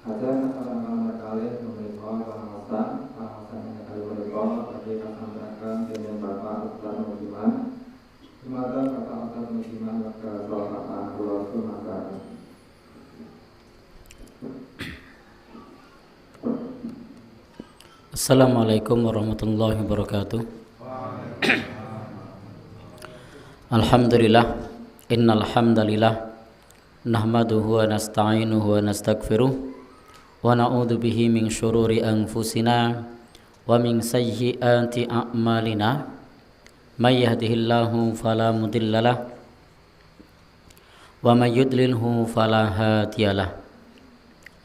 Hasan kali menika Hasan yang kali menika bagi kasampaikan dengan Bapak Ustaz Musliman. Semoga Bapak Ustaz Musliman ke salat kula sunatan. Assalamualaikum warahmatullahi wabarakatuh. Alhamdulillah, innal hamdalillah nahmaduhu wa nasta'inuhu wa nastaghfiruh wa na'udzu bihi min syururi anfusina wa min sayyiati a'malina. May yahdihillahu fala mudhillalah wa may yudlilhu fala hadiyalah.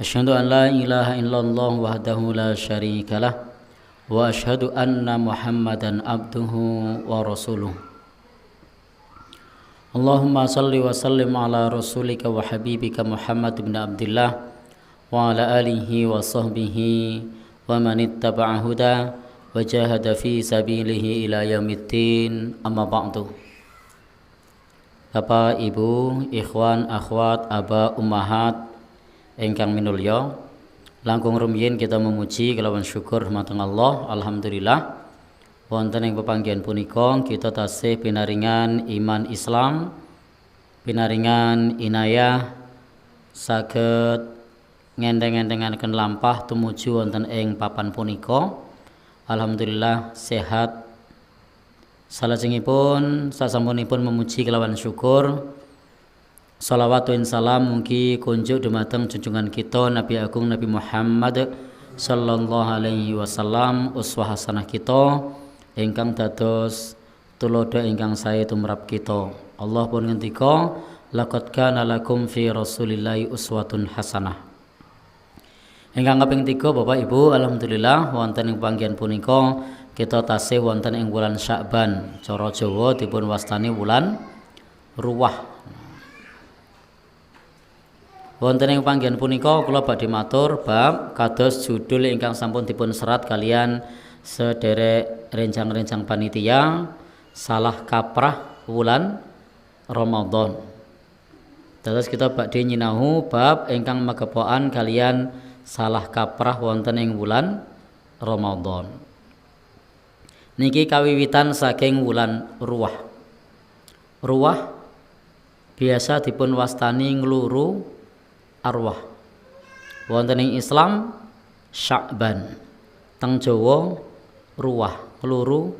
Asyhadu an la ilaha illallah wahdahu la syarikalah wa asyhadu anna Muhammadan abduhu wa rasuluh. Allahumma salli wa sallim ala rasulika wa habibika Muhammad bin Abdullah wa ala alihi wa sahbihi wa man ittaba'a huda wa jahada fi sabilihi ila yaumiddin, amma ba'du. Bapak, Ibu, ikhwan, akhwat, aba, ummahat ingkang minulya, langkung rumiyin kita memuji kelawan syukur dumateng Allah. Alhamdulillah, wonten ing pepanggihan punika kita tasih pinaringan iman Islam, pinaringan inayah saged ngendeng-endengaken lampah tumuju wonten ing papan punika. Alhamdulillah sehat. Salajengipun sasampunipun memuji kelawan syukur, salawat wa salam mugi kunjuk dumateng junjungan kita Nabi Agung Nabi Muhammad sallallahu alaihi wasallam, uswah hasanah kita ingkang dados tulodo ingkang sae tumrap kita. Allah pun ngendika, laqad kana lakum fi rasulillahi uswatun hasanah. Ingkang kaping 3 Bapak Ibu, alhamdulillah wonten ing panggihan punika kita tasih wonten ing wulan Sya'ban. Cara Jawa dipun wastani wulan ruwah. Wonten ing panggihan punika kula badhe matur bab kados judul ingkang sampun dipun serat kalian sederek rencang-rencang panitia, salah kaprah wulan Ramadan. Terus kita badhe nyinahu bab ingkang magepokan kalian salah kaprah wonten ing wulan Ramadan. Niki kawiwitan saking wulan ruwah. Ruwah biasa dipun wastani ngluru arwah. Wonten ing Islam Sya'ban, teng Jawa ruwah, ngluru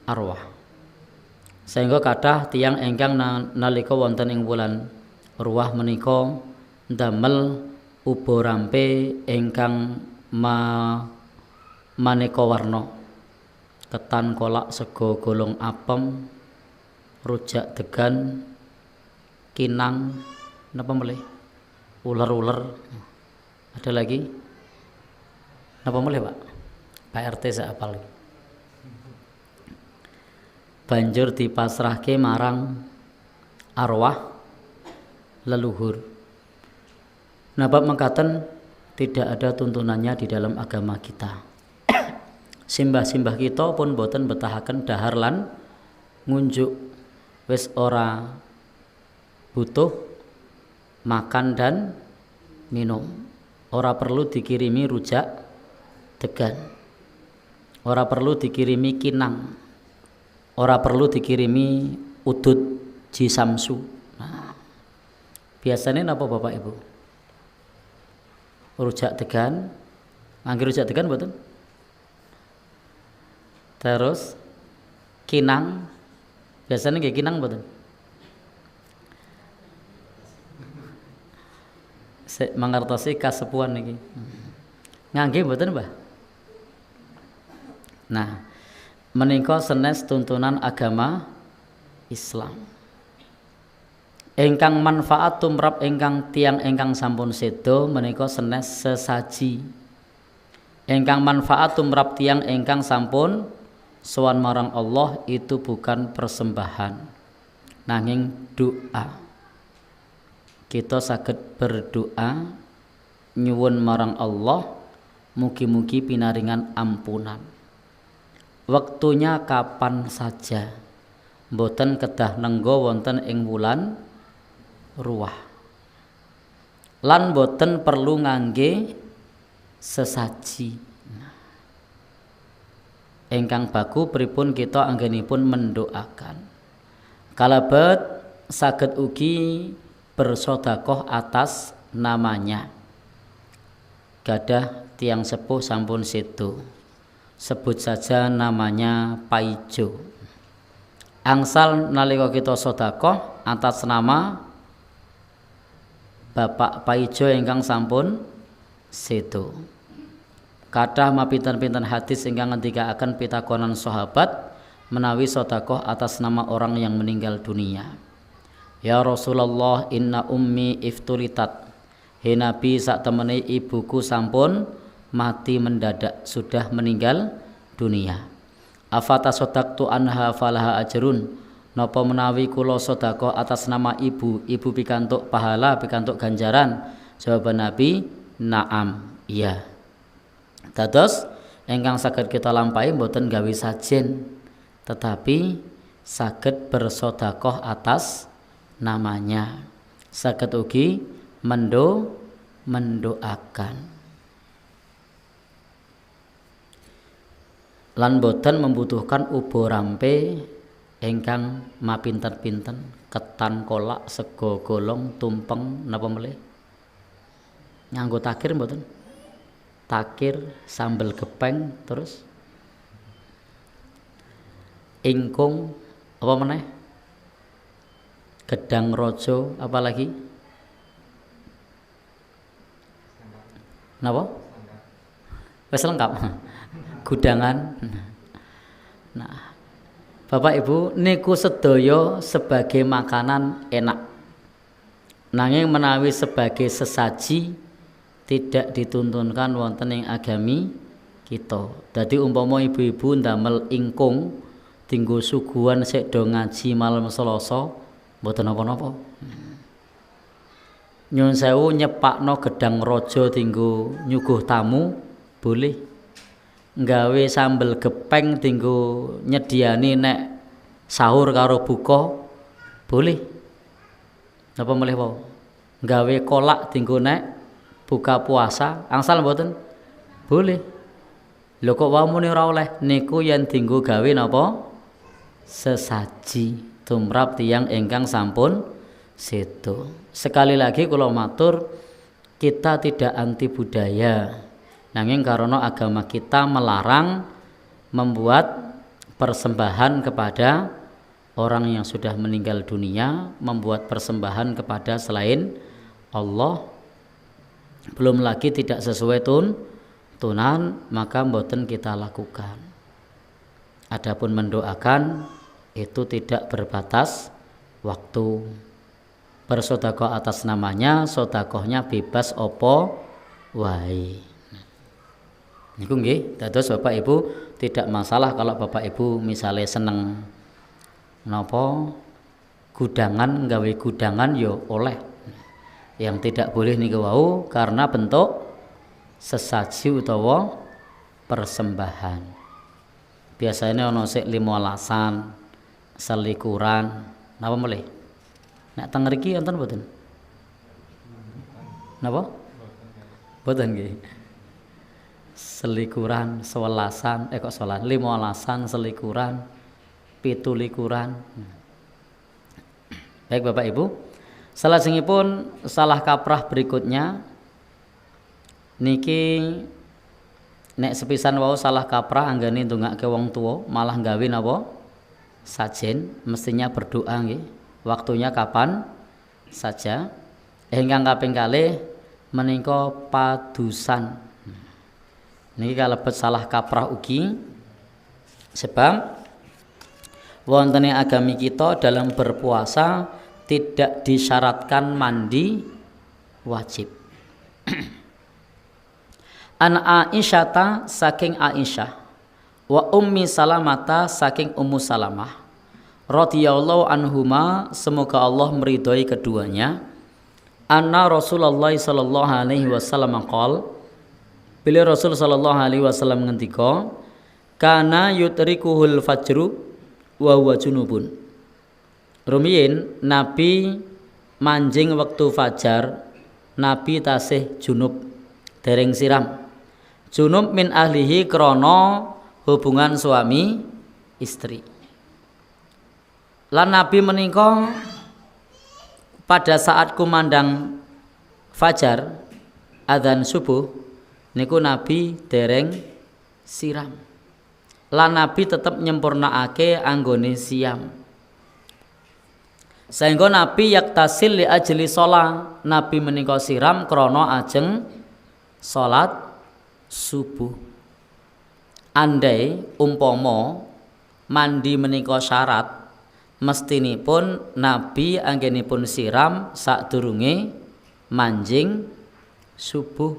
arwah. Sehingga kathah tiyang ingkang nalika wonten ing wulan ruwah menika ndamel uba rampe ingkang maneka warna. Ketan, kolak, sego golong apem, rujak degan, kinang, napa melih? Ular-ular. Ada lagi? Napa melih, Pak? Pak RT sak apal. Banjur dipasrahke marang arwah leluhur. Napa mengkaten tidak ada tuntunannya di dalam agama kita. Simbah-simbah kita pun boten betahaken dahar lan ngunjuk, wis ora butuh makan dan minum. Ora perlu dikirimi rujak degan, ora perlu dikirimi kinang, ora perlu dikirimi udud jisamsu. Nah, biasanya napa Bapak Ibu? Rujak degan, ngangge rujak degan boten? Terus kinang, biasanya nggih kinang mboten? Mangertosi kasepuhan niki. Ngangge mboten, Mbah? Nah, menika sanes tuntunan agama Islam. Ingkang manfaat tumrap ingkang tiyang ingkang sampun sedo menika sanes sesaji. Ingkang manfaat tumrap tiyang ingkang sampun sowan marang Allah itu bukan persembahan, nanging doa. Kita saged berdoa nyuwun marang Allah mugi-mugi pinaringan ampunan. Waktunya kapan saja, mboten kedah nenggo wonten ing wulan ruwah. Lan mboten perlu ngangge sesaji. Ingkang baku pripun kita anggenipun mendoakan. Kalebet saged ugi bersedekah atas namanya. Gadah tiang sepuh sampun sedo. Sebut saja namanya Paijo. Angsal nalika kita sedekah atas nama Bapak Paijo ingkang sampun sedo. Kathah mapinten-pinten hadis ingkang ngendikaaken pitakonan sahabat menawi sedekah atas nama orang yang meninggal dunia. Ya Rasulullah, inna ummi iftulitat. He Nabi, sak temene ibuku sampun mati mendadak, sudah meninggal dunia. Afata sodaktu anha falaha ajrun. Napa menawi kula sedekah atas nama ibu pikantuk pahala, pikantuk ganjaran? Jawaban Nabi, na'am, iya. Dados ingkang saged kita lampahi mboten gawe sajen, tetapi saged bersedekah atas namanya. Saged ugi mendoakan. Lan boten membutuhkan ubo rampe ingkang mapinten-pinten, ketan, kolak, sego golong, tumpeng napa melih. Nganggo takir mboten? Takir, sambel gepeng, terus ingkung, apa meneh? Gedang rojo, apa lagi? Napa? Wis lengkap. Gudangan. Nah, Bapak Ibu, niku sedaya sebagai makanan enak. Nanging menawi sebagai sesaji tidak dituntunkan wonten ing agami kita. Dadi umpama ibu-ibu ndamel ingkung dinggo suguhan sik do ngaji malam Selasa, mboten napa-napa. Nyuwun sewu nyepakno gedang raja dinggo nyuguh tamu boleh. Nggawe sambel gepeng dinggo nyediani nek sahur karo buka boleh. Napa melih wae? Nggawe kolak dinggo nek buka puasa angsal mboten? Boleh. Lho kok wae muni ora oleh? Niku yen dinggo gawe napa? Sesaji tumrap tiyang ingkang sampun sedo. Sekali lagi kula matur, kita tidak anti budaya. Nanging karena agama kita melarang membuat persembahan kepada orang yang sudah meninggal dunia, membuat persembahan kepada selain Allah, belum lagi tidak sesuai tunan, maka mboten kita lakukan. Adapun mendoakan itu tidak berbatas waktu. Bersedekah atas namanya, sedekahnya bebas opo wae. Niku nggih, dados Bapak Ibu tidak masalah kalau Bapak Ibu misalnya seneng napa gudangan, gawe gudangan yo oleh. Yang tidak boleh niku wau karena bentuk sesaji utawa persembahan. Biasanya ana sik 15-an, selikuran, napa melih? Nek teng mriki wonten mboten? Napa? Mboten nggih. Selikuran, 11-an, 15-an, selikuran, 17-an. Baik Bapak Ibu, salajengipun salah kaprah berikutnya niki nek sepisan wau salah kaprah anggane ndongake wong tuwa malah gawe napa? Sajen, mestinya berdoa nggih. Waktunya kapan saja. Ingkang kaping kalih menika padusan. Niki kalebet salah kaprah ugi sebab wonten ing agami kita dalam berpuasa tidak disyaratkan mandi wajib. An Aisyata saking Aisyah wa Ummi Salamata saking Ummu Salamah radhiyallahu anhuma, semoga Allah meridhai keduanya, anna Rasulullah sallallahu alaihi wasallam qol, bila Rasul sallallahu alaihi wasallam ngendika, kana yutrikuhul fajru wa huwa junubun. Rumiyin Nabi manjing wektu fajar, Nabi tasih junub dereng siram. Junub min ahlihi krana hubungan suami istri. Lan Nabi menika pada saat kumandang fajar adzan subuh niku Nabi dereng siram. Lan Nabi tetep nyempurnakake anggone siam. Sehingga Nabi yaktasil li ajli sholat. Nabi menika siram krana ajeng salat subuh. Andai umpama mandi menika syarat, mestinipun Nabi anggenipun siram sadurunge manjing subuh.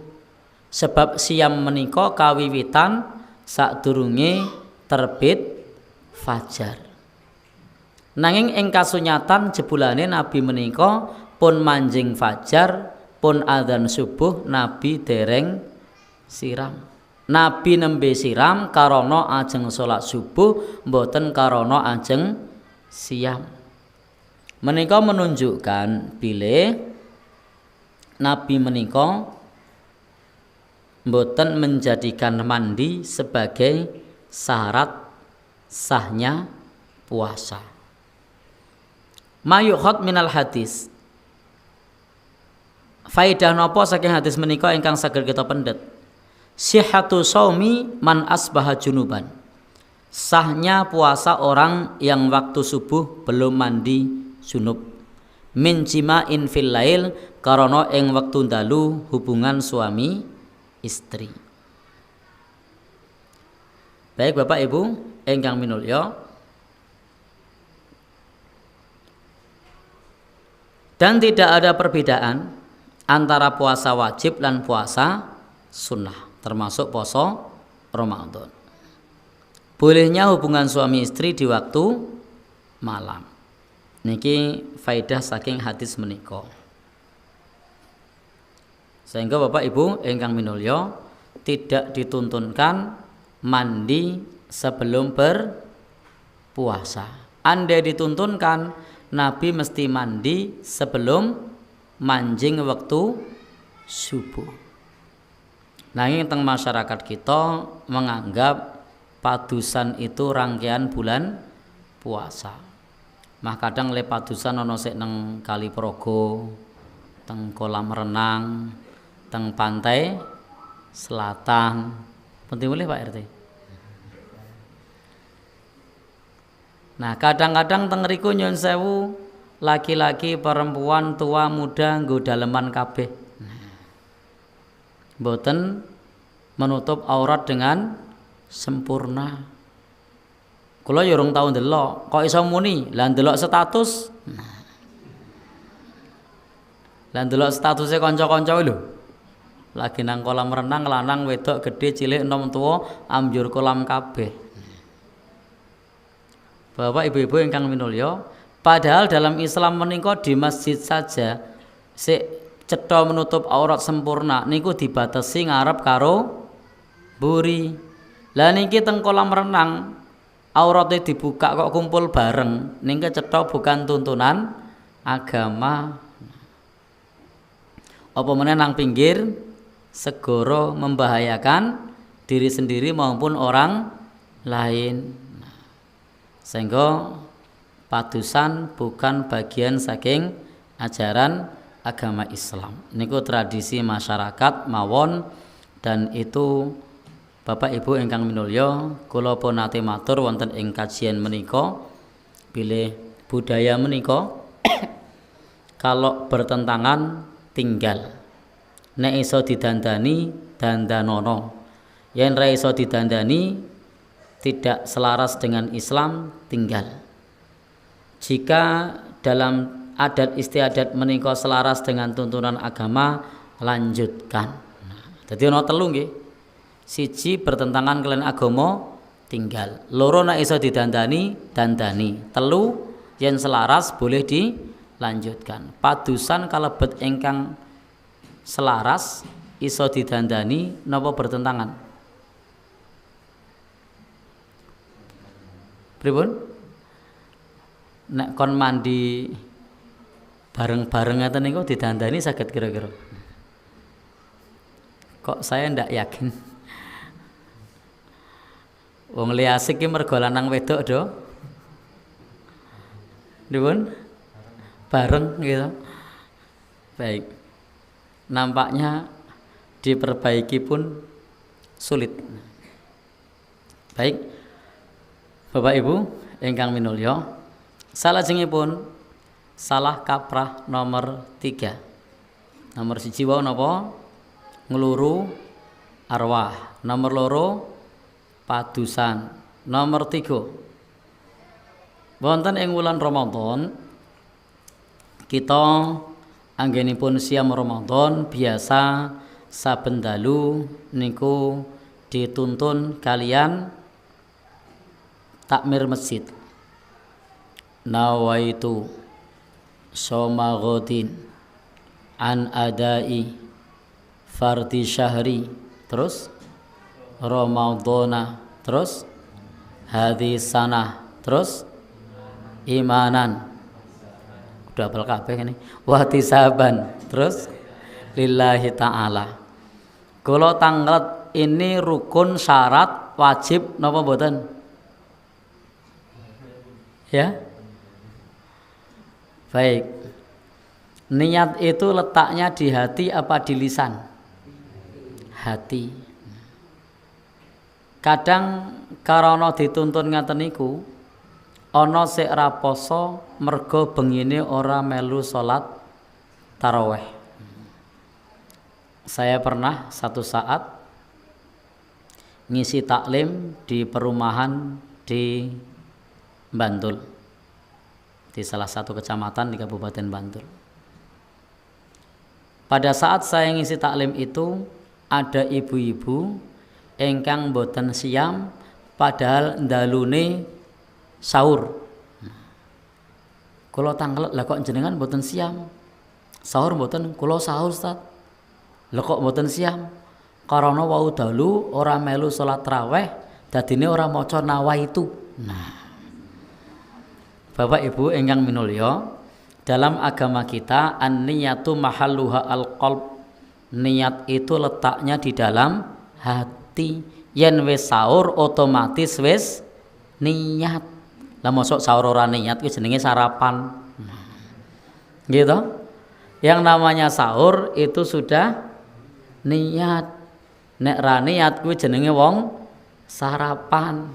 Sebab siam menika kawiwitan sadurunge terbit fajar. Nanging ing kasunyatan jebulane Nabi menika pun manjing fajar, pun adzan subuh Nabi dereng siram. Nabi nembe siram karana ajeng salat subuh, mboten karana ajeng siam. Menika menunjukkan bilih Nabi menika mboten menjadikan mandi sebagai syarat sahnya puasa. Mayukhot minal hadis. Faidah napa saking hadis menika ingkang saged kita pendet? Sihhatu shaumi man asbaha junuban. Sahnya puasa orang yang waktu subuh belum mandi junub. Min jima'in fil lail karana ing wektu dalu hubungan suami istri. Baik Bapak Ibu ingkang minulya, dan tidak ada perbedaan antara puasa wajib dan puasa sunnah, termasuk poso Ramadan. Bolehnya hubungan suami istri di waktu malam. Niki faidah saking hadis menika. Sehingga Bapak Ibu ingkang minulya tidak dituntunkan mandi sebelum berpuasa. Andai dituntunkan, Nabi mesti mandi sebelum manjing waktu subuh. Nanging teng masyarakat kita menganggap padusan itu rangkaian bulan puasa. Mah kadang le padusan ana sik nang Kali Progo, teng kolam renang, teng pantai selatan. Penting boleh Pak RT. Nah, kadang-kadang teng riku nyun sewu laki-laki, perempuan, tua, muda nggo daleman kabeh. Mboten menutup aurat dengan sempurna. Kula yo urung tau ndelok, kok iso muni? Lah ndelok status. Lah ndelok statuse kanca-kanca lho. Lagi nang kolam renang, lanang, wedok, gedhe, cilik, enom, tuwa, ambyur kolam kabeh. Bapak ibu-ibu ingkang minulya, padahal dalam Islam menika di masjid saja sik cetha menutup aurat sempurna niku dibatasi ngarep karo buri. Lah niki teng kolam renang aurate dibuka kok kumpul bareng, niki cetha bukan tuntunan agama. Apa meneh nang pinggir segoro membahayakan diri sendiri maupun orang lain. Sehingga padusan bukan bagian saking ajaran agama Islam. Niku tradisi masyarakat mawon, dan itu Bapak Ibu ingkang minulya, kula pun nate matur wonten ing kajian menika bilih budaya menika kalau bertentangan tinggal. Nek iso didandani dandanono. Yen ra iso didandani tidak selaras dengan Islam tinggal. Jika dalam adat istiadat menika selaras dengan tuntunan agama, lanjutkan. Dadi ana telu nggih. Siji bertentangan kalian agama, tinggal. Loro nek iso didandani, dandani. Telu yen selaras boleh dilanjutkan. Padusan kalebet ingkang selaras iso didandani napa bertentangan? Pripun? Nek kon mandi bareng-bareng ngeten niku didandani saged kira-kira. Kok saya ndak yakin. Wong li asik ki mergo lanang wedok do. Dipun bareng gitu. Baik. Nampaknya diperbaiki pun sulit. Baik. Bapak Ibu ingkang minulya, salajengipun salah kaprah nomor 3. Nomor 1 wau napa? Ngluru arwah. Nomor 2 padusan. Nomor 3 wonten ing wulan Ramadan kita anggenipun siam Ramadan biasa saben dalu niku dituntun kalian takmir masjid. Nawaitu soma ghadin an adai fardi syahri, terus Ramadhana, terus hadis sanah, terus imanan, udah apal kabeh ini, wahtisaban, terus lillahi ta'ala. Kalau tanglet ini rukun syarat wajib napa mboten? Ya. Baik. Niat itu letaknya di hati apa di lisan? Hati. Kadang karana dituntun ngaten niku ana sik ra poso mergo bengine ora melu salat tarawih. Saya pernah satu saat ngisi taklim di perumahan di Bantul, di salah satu kecamatan di Kabupaten Bantul. Pada saat saya ngisi taklim itu ada ibu-ibu ingkang boten siam padahal ndalune sahur. Kula tanglet lah kok jenengan boten siam. Sahur boten, kula sahur Ustaz. Lah kok boten siam? Karena wau dalu ora melu salat tarawih, dadine ora maca nawaitu. Nah, Bapak Ibu ingkang minulya, dalam agama kita an-niyatu mahalluha al-qalb. Niat itu letaknya di dalam hati. Yen wis sahur otomatis wis niat. Lah mosok sahur ora niat kuwi jenenge sarapan. Gitu. Yang namanya sahur itu sudah niat. Nek ra niat kuwi jenenge wong sarapan.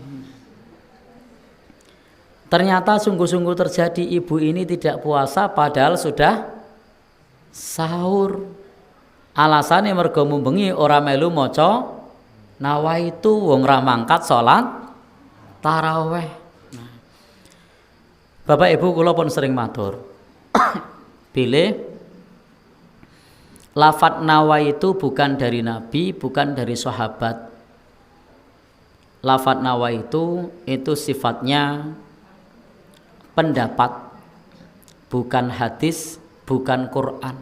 Ternyata sungguh-sungguh terjadi, ibu ini tidak puasa padahal sudah sahur. Alasannya mergo mumbengi ora melu maca nawaitu, wong ra mangkat salat tarawih. Bapak Ibu kula pun sering matur. Pilih lafadz nawaitu bukan dari Nabi, bukan dari sahabat. Lafadz nawaitu itu sifatnya pendapat, bukan hadis, bukan Quran.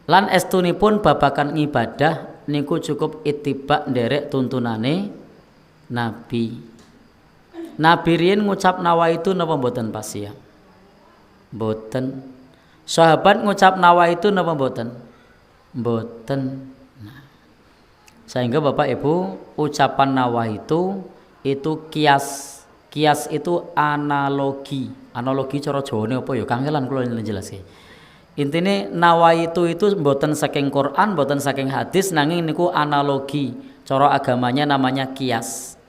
Lan estunipun babakan ibadah niku cukup ittiba nderek tuntunane Nabi. Nabi riyen ngucap nawaitu napa mboten pas ya? Mboten. Sahabat ngucap nawaitu napa mboten? Mboten. Nah, sehingga Bapak Ibu ucapan nawaitu itu kias. Kias itu analogi. Analogi cara Jawane apa ya? Kangelan kula njelaske. Intine nawaitu itu mboten saking Quran, mboten saking hadis, nanging niku analogi. Cara agamanya namanya kias.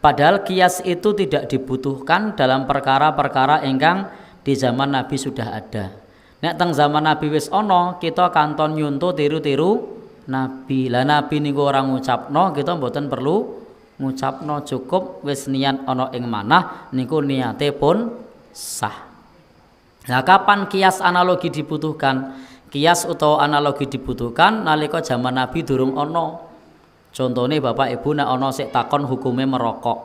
Padahal kias itu tidak dibutuhkan dalam perkara-perkara ingkang di zaman Nabi sudah ada. Nek teng zaman Nabi wis ana, kita kanton nyunto tiru-tiru Nabi. Lah Nabi niku ora ngucapno, kita mboten perlu ngucapno, cukup wis niat ana ing manah niku niate pun sah. Nah, kapan kias analogi dibutuhkan? Kias utawa analogi dibutuhkan nalika zaman Nabi durung ana. Contone Bapak Ibu nek ana sik takon hukume merokok.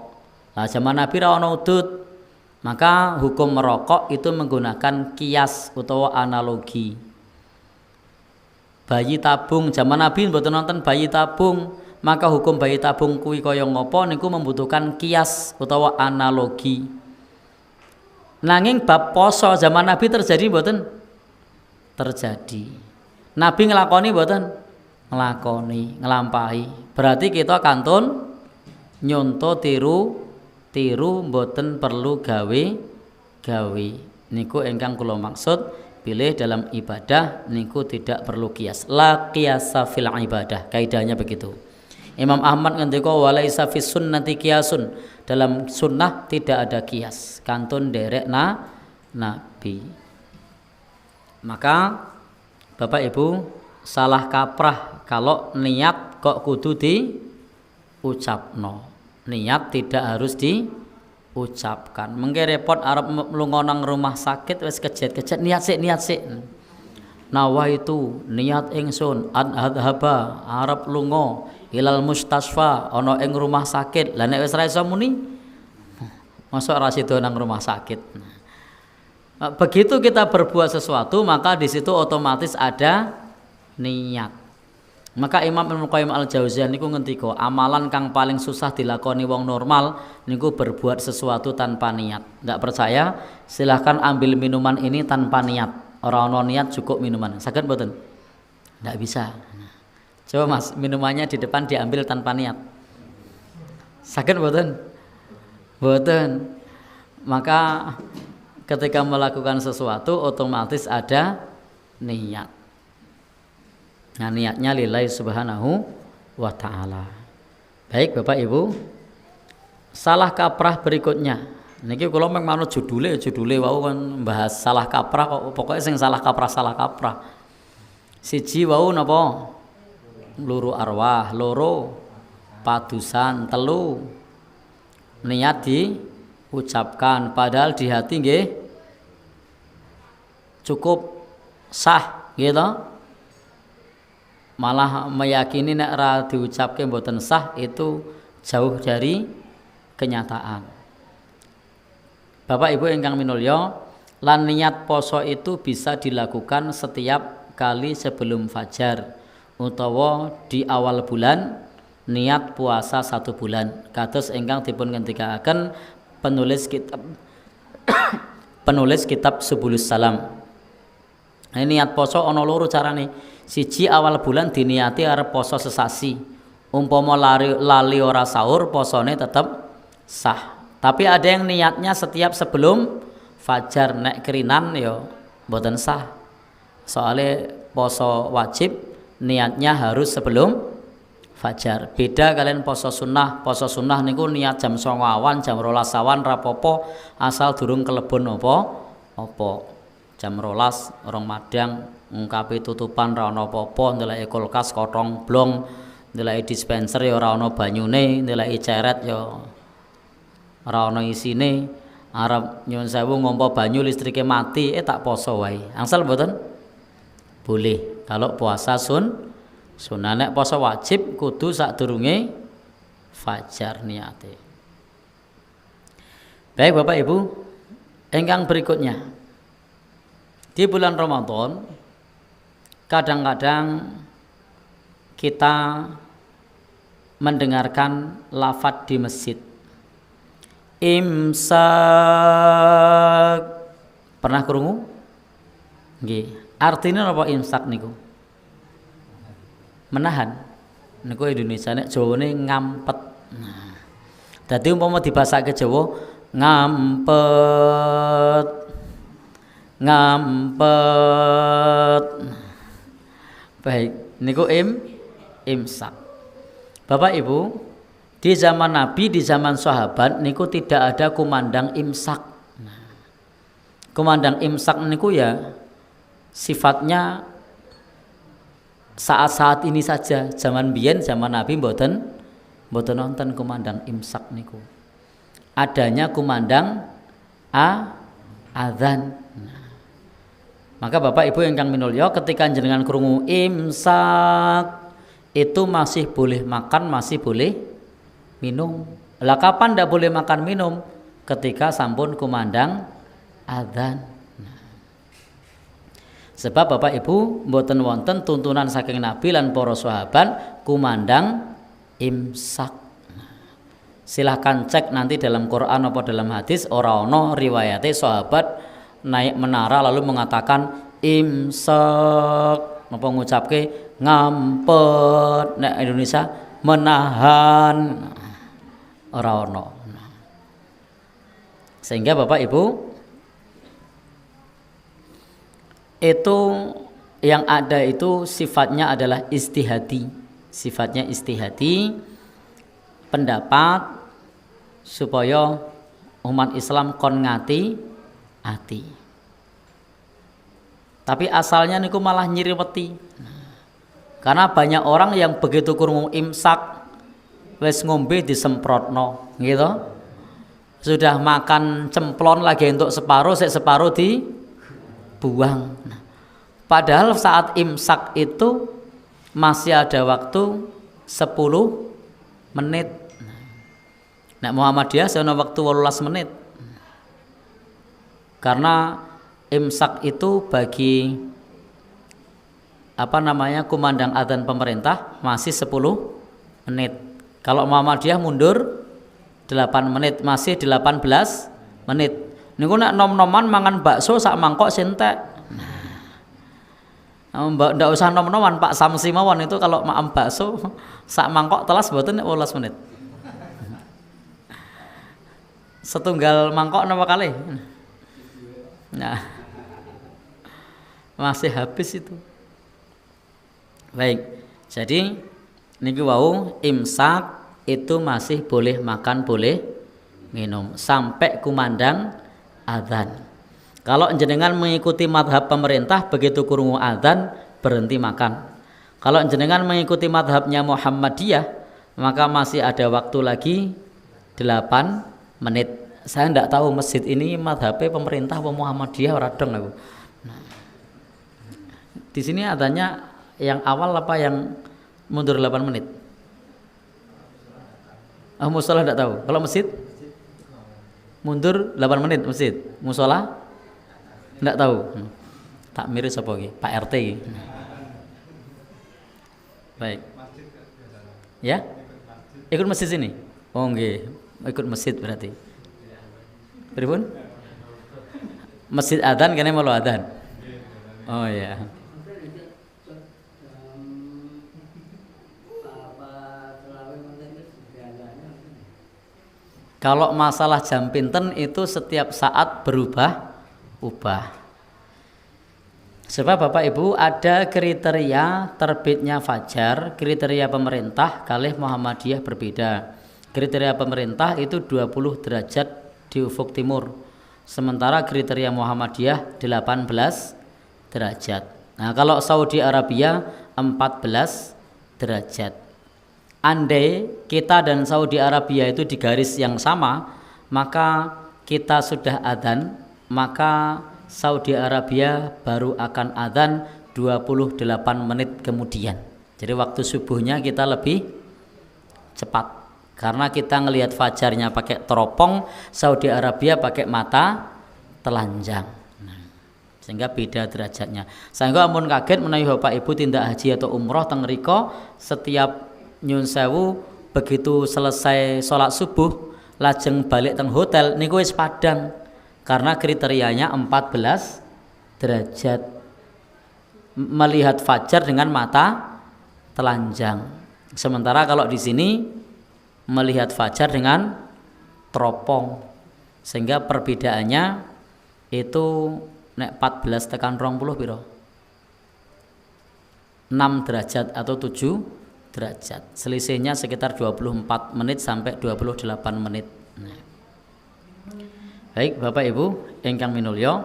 Lah zaman Nabi ra ana udud. Maka hukum merokok itu menggunakan kias utawa analogi. Bayi tabung zaman Nabi mboten nonton bayi tabung. Maka hukum bayi tabung kuwi kaya ngopo niku membutuhkan kias utawa analogi. Nanging bab poso zaman Nabi terjadi mboten? Terjadi. Nabi nglakoni mboten? Nglakoni, nglampahi. Berarti kita kantun nyonto tiru mboten perlu gawe niku ingkang kula maksud pilih dalam ibadah niku tidak perlu kias. La qiyasa fil ibadah, kaidahnya begitu. Imam Ahmad ngendika walaisa fis sunnati qiyasun, dalam sunnah tidak ada kias kantun derek nabi. Maka Bapak Ibu salah kaprah kalau niat kok kudu diucapno. Niat tidak harus diucapkan. Mengke repot arep lunga nang rumah sakit wis kejet-kejet niat sik. Nawa itu niat ingsun adhaba arep lunga ilal mustasfa ana ing rumah sakit. Lah nek wis ra iso muni mosok ra sida nang rumah sakit. Begitu kita berbuat sesuatu maka di situ otomatis ada niat. Maka Imam Ibnu Qayyim Al-Jauziyah niku ngendika amalan kang paling susah dilakoni wong normal niku berbuat sesuatu tanpa niat. Enggak percaya? Silahkan ambil minuman ini tanpa niat. Ora ono niat cukup minuman. Saged mboten? Enggak bisa. Coba Mas, minumannya di depan diambil tanpa niat. Saged mboten? Mboten. Maka ketika melakukan sesuatu otomatis ada niat. Nah, niatnya lillahi subhanahu wa ta'ala. Baik Bapak Ibu, salah kaprah berikutnya. Niki kula mung manut judule wau kan bahas salah kaprah kok pokoknya sing salah kaprah. Siji wau napa? Loro arwah, loro padusan, telu niat diucapkan padahal di hati nggih cukup sah gitu. Malah meyakini nek ra diucapke mboten sah itu jauh dari kenyataan. Bapak Ibu ingkang minulya, lan niat poso itu bisa dilakukan setiap kali sebelum fajar utawa di awal bulan niat puasa 1 bulan. Kados ingkang dipun ngendikaken penulis kitab Subulus Salam. Ini niat poso ana loro carane. Siji awal bulan diniati arep poso sesasi. Umpama lali ora sahur posone tetap sah. Tapi ada yang niatnya setiap sebelum fajar nek kerinan ya mboten sah. Soalnya poso wajib niatnya harus sebelum fajar. Beda kalian poso sunnah. Poso sunnah niku niat jam 09.00 awan, jam 12 awan rapopo asal durung kelebon apa. Jam 12 orang madang ngungkapi tutupan ra ono apa-apa, ndeleki kulkas kotong blong, ndeleki dispenser ya ora ono banyune, ndeleki ceret ya ora ono isine, arep nyuwun sewu ngompo banyu listrike mati, tak poso wae. Angsal mboten? Boleh kalau puasa sunah. Nek poso wajib kudu sadurunge fajar niate. Baik Bapak Ibu, ingkang berikutnya. Di bulan Ramadan kadang-kadang kita mendengarkan lafadz di masjid. Imsak. Pernah krungu? Nggih. Artinya apa imsak niku? Menahan. Niku Indonesia nek Jawane ngampet. Nah. Dadi umpama dibasake Jawa ngampet. Baik, niku imsak. Bapak Ibu, di zaman Nabi, di zaman sahabat niku tidak ada kumandang imsak. Kumandang imsak niku ya sifatnya saat-saat ini saja. Zaman biyen, zaman Nabi mboten nonton kumandang imsak niku. Adanya kumandang adzan. Maka Bapak Ibu ingkang minulya ketika jenengan krungu imsak itu masih boleh makan, masih boleh minum. Lah kapan ndak boleh makan minum? Ketika sampun kumandang adzan. Sebab Bapak Ibu mboten wonten tuntunan saking Nabi lan para sahabat kumandang imsak. Silahkan cek nanti dalam Quran apa dalam hadis ora ana riwayate sahabat naik menara lalu mengatakan imsak napa ngucapke ngampet nek Indonesia menahan ora ono. Sehingga Bapak Ibu itu yang ada itu sifatnya adalah istihadi. Sifatnya istihadi, pendapat supaya umat Islam kon ngati ati. Tapi asalnya niku malah nyiriweti. Karena banyak orang yang begitu krungu imsak wis ngombe disemprotno, gitu. Sudah makan cemplon lagi untuk separuh, separuh dibuang. Padahal saat imsak itu masih ada waktu 10 menit. Nek Muhammadiyah sono waktu 18 menit. Karena imsak itu bagi kumandang adzan pemerintah masih 10 menit. Kalau Muhammadiyah mundur 8 menit, masih 18 menit. Niku nek nom-noman mangan bakso sak mangkok sintek. Mbak ndak usah nom-noman Pak Samsi mawon itu kalau maam bakso sak mangkok telas mboten 18 menit. Setunggal mangkok napa kali? Nah. Masih habis itu. Baik. Jadi niki wau imsak itu masih boleh makan, boleh minum sampai kumandang adzan. Kalau jenengan mengikuti madhab pemerintah begitu krungu adzan berhenti makan. Kalau jenengan mengikuti madhabnya Muhammadiyah maka masih ada waktu lagi 8 menit. Saya tidak tahu masjid ini madhabnya pemerintah atau Muhammadiyah ora dong aku. Nah, di sini adanya yang awal apa yang mundur 8 menit? Musola tidak tahu. Kalau masjid mundur 8 menit masjid. Musola tidak tahu. Tak miris apa lagi? Pak RT. Baik. Ya? Ikut masjid sini? Oh nggih, ikut masjid berarti. Pripun? Masjid adzan kene malu adzan. Oh ya. Kalau masalah jam pinten itu setiap saat berubah-ubah. Sebab Bapak Ibu ada kriteria terbitnya fajar, kriteria pemerintah kalih Muhammadiyah berbeda. Kriteria pemerintah itu 20 derajat di ufuk timur. Sementara kriteria Muhammadiyah 18 derajat. Nah, kalau Saudi Arabia 14 derajat. Andai kita dan Saudi Arabia itu di garis yang sama, maka kita sudah adzan, maka Saudi Arabia baru akan adzan 28 menit kemudian. Jadi waktu subuhnya kita lebih cepat. Karena kita ngelihat fajarnya pakai teropong, Saudi Arabia pakai mata telanjang. Sehingga beda derajatnya. Sehingga ampun kaget menawi Bapak Ibu tindak haji atau umroh teng mriko setiap nyun sewu begitu selesai sholat subuh lajeng balik teng hotel niku wis padang karena kriterianya 14 derajat melihat fajar dengan mata telanjang. Sementara kalau di sini melihat fajar dengan teropong, sehingga perbedaannya itu nek 14 tekan 20 piro? 6 derajat atau 7 derajat. Selisihnya sekitar 24 menit sampai 28 menit. Nah. Baik Bapak Ibu ingkang minulya.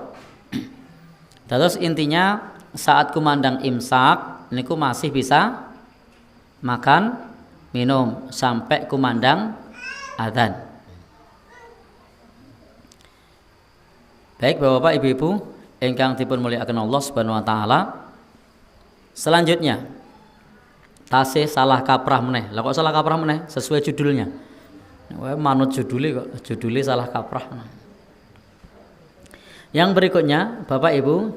Terus intinya saat kumandang imsak niku masih bisa makan, minum sampai kumandang adzan. Baik Bapak Ibu ingkang dipun mulyakaken Allah Subhanahu wa taala. Selanjutnya tasih salah kaprah meneh. Lah kok salah kaprah meneh? Sesuai judulnya. Wae manut judule kok, judule salah kaprah. Yang berikutnya, Bapak Ibu,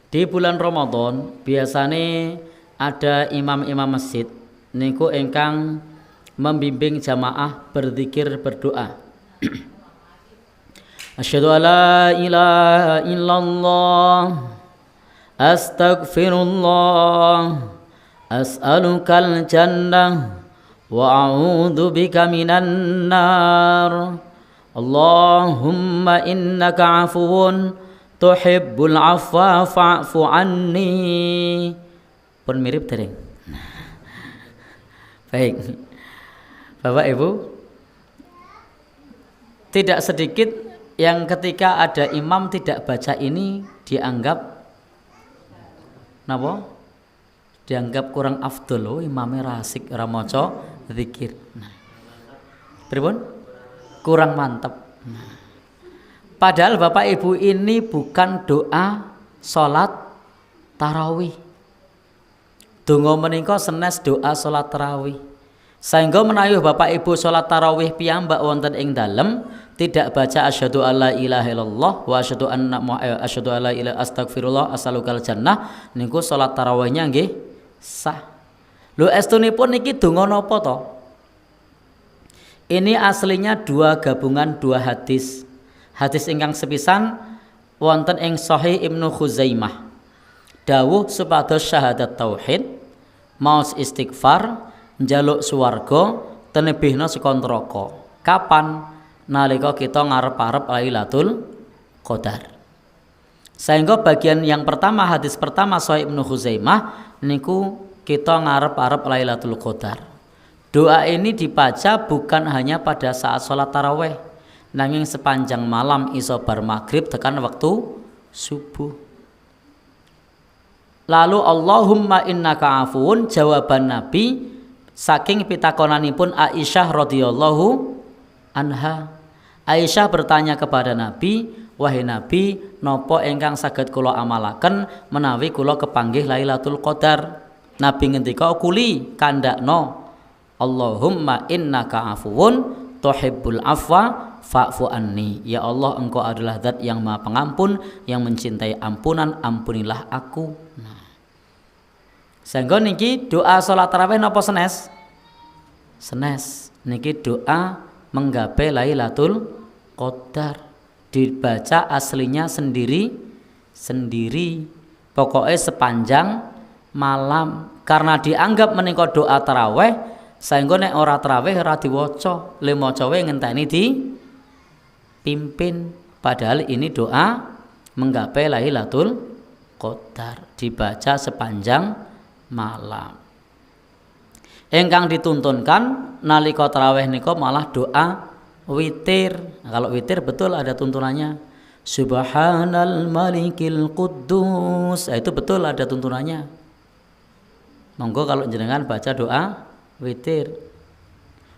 di bulan Ramadan biasanya ada imam-imam masjid niku ingkang membimbing jamaah berzikir berdoa. Asyhadu alla ilaha illallah astaghfirullah as'alukal jannah wa a'udzu bika minan nar. Allahumma innaka 'afuwun tuhibbul 'afwa fa'fu anni. Pun mirip dereng. Baik. Bapak Ibu, tidak sedikit yang ketika ada imam tidak baca ini dianggap napa? Dianggap kurang afdol. Oh, imame rasik ora maca zikir. Nah. Pripun? Kurang mantep. Nah. Padahal Bapak Ibu ini bukan doa salat tarawih. Donga menika senes doa salat tarawih. Sehingga menawi Bapak Ibu salat tarawih piyambak wonten ing dalem tidak baca asyhadu alla ilaha illallah wa asyhadu anna asyhadu alla ilaha astagfirullah asalukal jannah niku salat tarawihnya nggih sah. Lho estunipun niki donga napa to? Ini aslinya gabungan dua hadis. Hadis ingkang sepisan wonten ing Sahih Ibnu Khuzaimah. Dawuh supados syahadat tauhid, maos istighfar, njaluk swarga, tenebihna saka neraka. Kapan? Nalika kita ngarep-arep Lailatul Qadar. Sehingga bagian yang pertama, hadis pertama Sahih Ibnu Khuzaimah niku kita ngarep-arep Lailatul Qadar. Doa ini dibaca bukan hanya pada saat sholat tarawih, nanging sepanjang malam iso bar maghrib tekan waktu subuh. Lalu Allahumma innaka afuun, jawaban Nabi saking pitakonanipun Aisyah radhiyallahu anha. Aisyah bertanya kepada Nabi, wahai Nabi, nopo ingkang saged kula amalaken menawi kula kepanggih Lailatul Qadar? Nabi ngendika, kuli kandakno, Allahumma innaka afuwun tuhibbul afwa fa'fu anni. Ya Allah, engkau adalah zat yang maha pengampun, yang mencintai ampunan, ampunilah aku. Nah. Sehingga niki doa salat tarawih napa senes? Senes. Niki doa menggapai Lailatul Qadar, dibaca aslinya sendiri pokoknya sepanjang malam, karena dianggap menika doa tarawih. Sehingga nek ora tarawih ora diwaca, le maca wae ngenteni dipimpin, padahal ini doa menggapai Lailatul Qadar, dibaca sepanjang malam. Engkang dituntunkan nalika tarawih nika malah doa witir. Nah, kalau witir betul ada tuntunannya. Subhanal Malikil Quddus. Itu betul ada tuntunannya. Monggo kalau jenengan baca doa witir.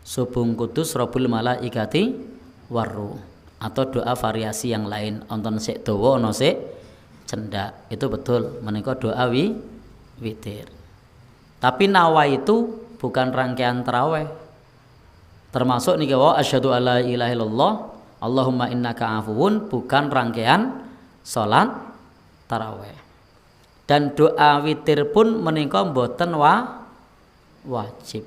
Subhung Kudus Rabbul Malaikati Warruh, atau doa variasi yang lain, onton sik dawa ana sik cendak. Itu betul menika doa witir. Tapi nawa itu bukan rangkaian tarawih. Termasuk niki wa asyhadu alla ilaha illallah Allahumma innaka afuwun bukan rangkaian salat tarawih. Dan doa witir pun menika mboten wajib.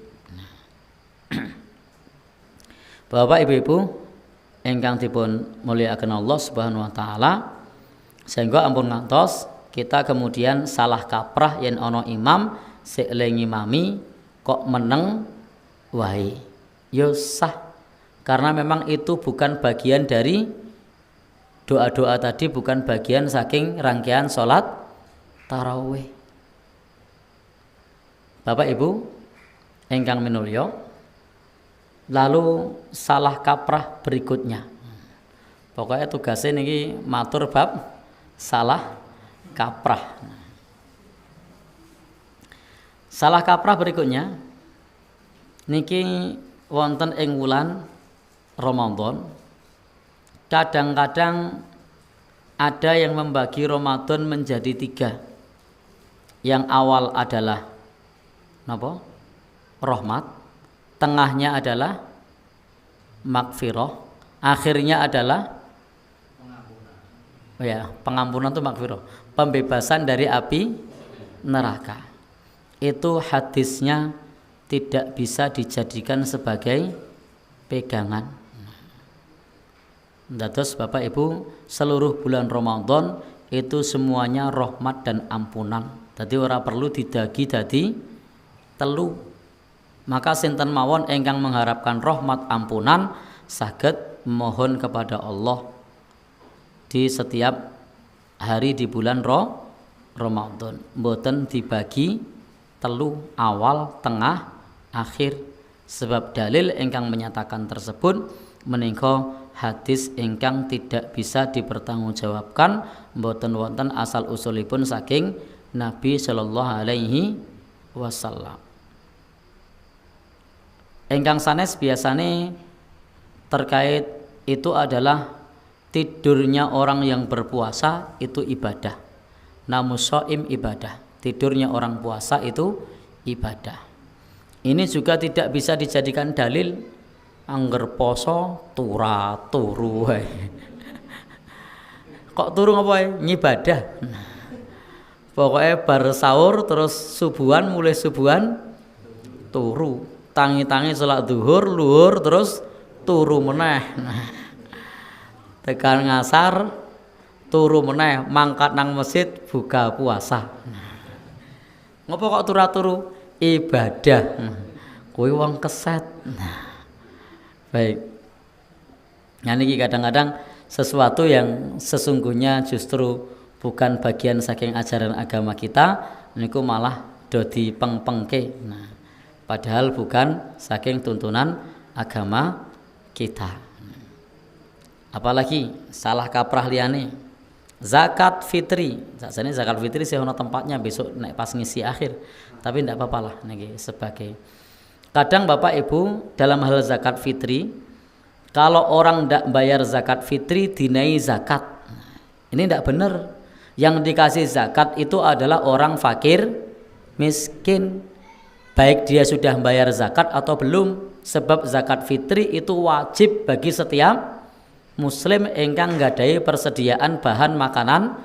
Bapak Ibu-ibu ingkang dipun mulyakaken Allah Subhanahu wa taala, sehingga ampun ngantos kita kemudian salah kaprah yen ana imam sik ngimami kok meneng wae. Ya sah, karena memang itu bukan bagian dari doa-doa tadi, bukan bagian saking rangkaian sholat tarawih. Bapak Ibu ingkang minulya, lalu salah kaprah berikutnya. Pokoknya tugasnya niki matur bab salah kaprah. Salah kaprah berikutnya niki wonten ing wulan Ramadan. Kadang-kadang ada yang membagi Ramadan menjadi 3. Yang awal adalah napa? Rahmat, tengahnya adalah magfirah, akhirnya adalah pengampunan itu magfirah, pembebasan dari api neraka. Itu hadisnya tidak bisa dijadikan sebagai pegangan. Dados Bapak Ibu, seluruh bulan Ramadan itu semuanya rahmat dan ampunan. Jadi ora perlu didagi dadi telu. Maka sinten mawon ingkang mengharapkan rahmat ampunan saged mohon kepada Allah di setiap hari di bulan Ramadan. Mboten dibagi telu, awal, tengah, akhir. Sebab dalil ingkang menyatakan tersebut menika hadis ingkang tidak bisa dipertanggungjawabkan, mboten wonten asal usulipun saking Nabi sallallahu alaihi wasallam. Ingkang sanes biasane terkait itu adalah tidurnya orang yang berpuasa itu ibadah. Namun shaim ibadah. Tidurnya orang puasa itu ibadah. Ini juga tidak bisa dijadikan dalil angger poso turu wae. Kok turu ngapa ngibadah? Pokoknya bar sahur terus subuhan, mulai subuhan turu. Tangi-tangi salat zuhur, luhur terus turu meneh. Tekan ngasar turu meneh, mangkat nang masjid buka puasa. Ngopo kok turu-turu? Ibadah. Kuwi wong keset. Baik. Nah niki kadang-kadang sesuatu yang sesungguhnya justru bukan bagian saking ajaran agama kita, niku malah do dipeng-pengke. Nah, padahal bukan saking tuntunan agama kita. Apalagi salah kaprah liyane zakat fitri. Sakjane zakat fitri sih ono tempatnya besok nek pas ngisi akhir. Tapi tidak apa-apa lah niki sebagai. Kadang Bapak Ibu dalam hal zakat fitri, kalau orang tidak bayar zakat fitri dinai zakat. Ini tidak benar. Yang dikasih zakat itu adalah orang fakir, miskin. Baik dia sudah bayar zakat atau belum. Sebab zakat fitri itu wajib bagi setiap muslim ingkang nggadahi persediaan bahan makanan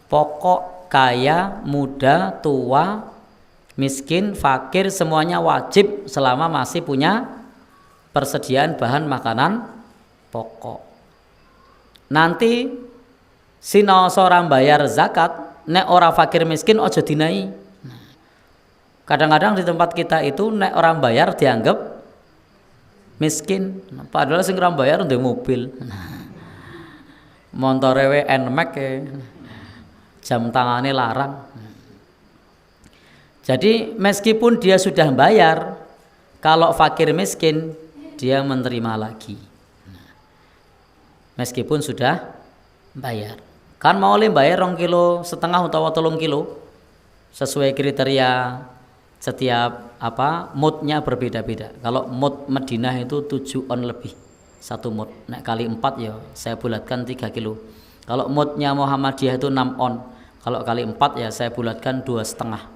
pokok, kaya, muda, tua, miskin, fakir, semuanya wajib selama masih punya persediaan bahan makanan pokok. Nanti sinaosa ora bayar zakat, nek ora fakir miskin aja dinai. Kadang-kadang di tempat kita itu nek orang bayar dianggap miskin, padahal sing ora bayar ndek mobil. Montore we NMAX jam tangane larang. Jadi meskipun dia sudah bayar, kalau fakir miskin dia menerima lagi. Meskipun sudah bayar. Kan mau bayar 2,5 kilo utawa 3 kilo sesuai kriteria setiap moodnya berbeda-beda. Kalau mood Madinah itu 7 on lebih 1 mood. Nek kali 4 ya saya bulatkan 3 kilo. Kalau moodnya Muhammadiyah itu 6 on. Kalau kali 4 ya saya bulatkan 2,5.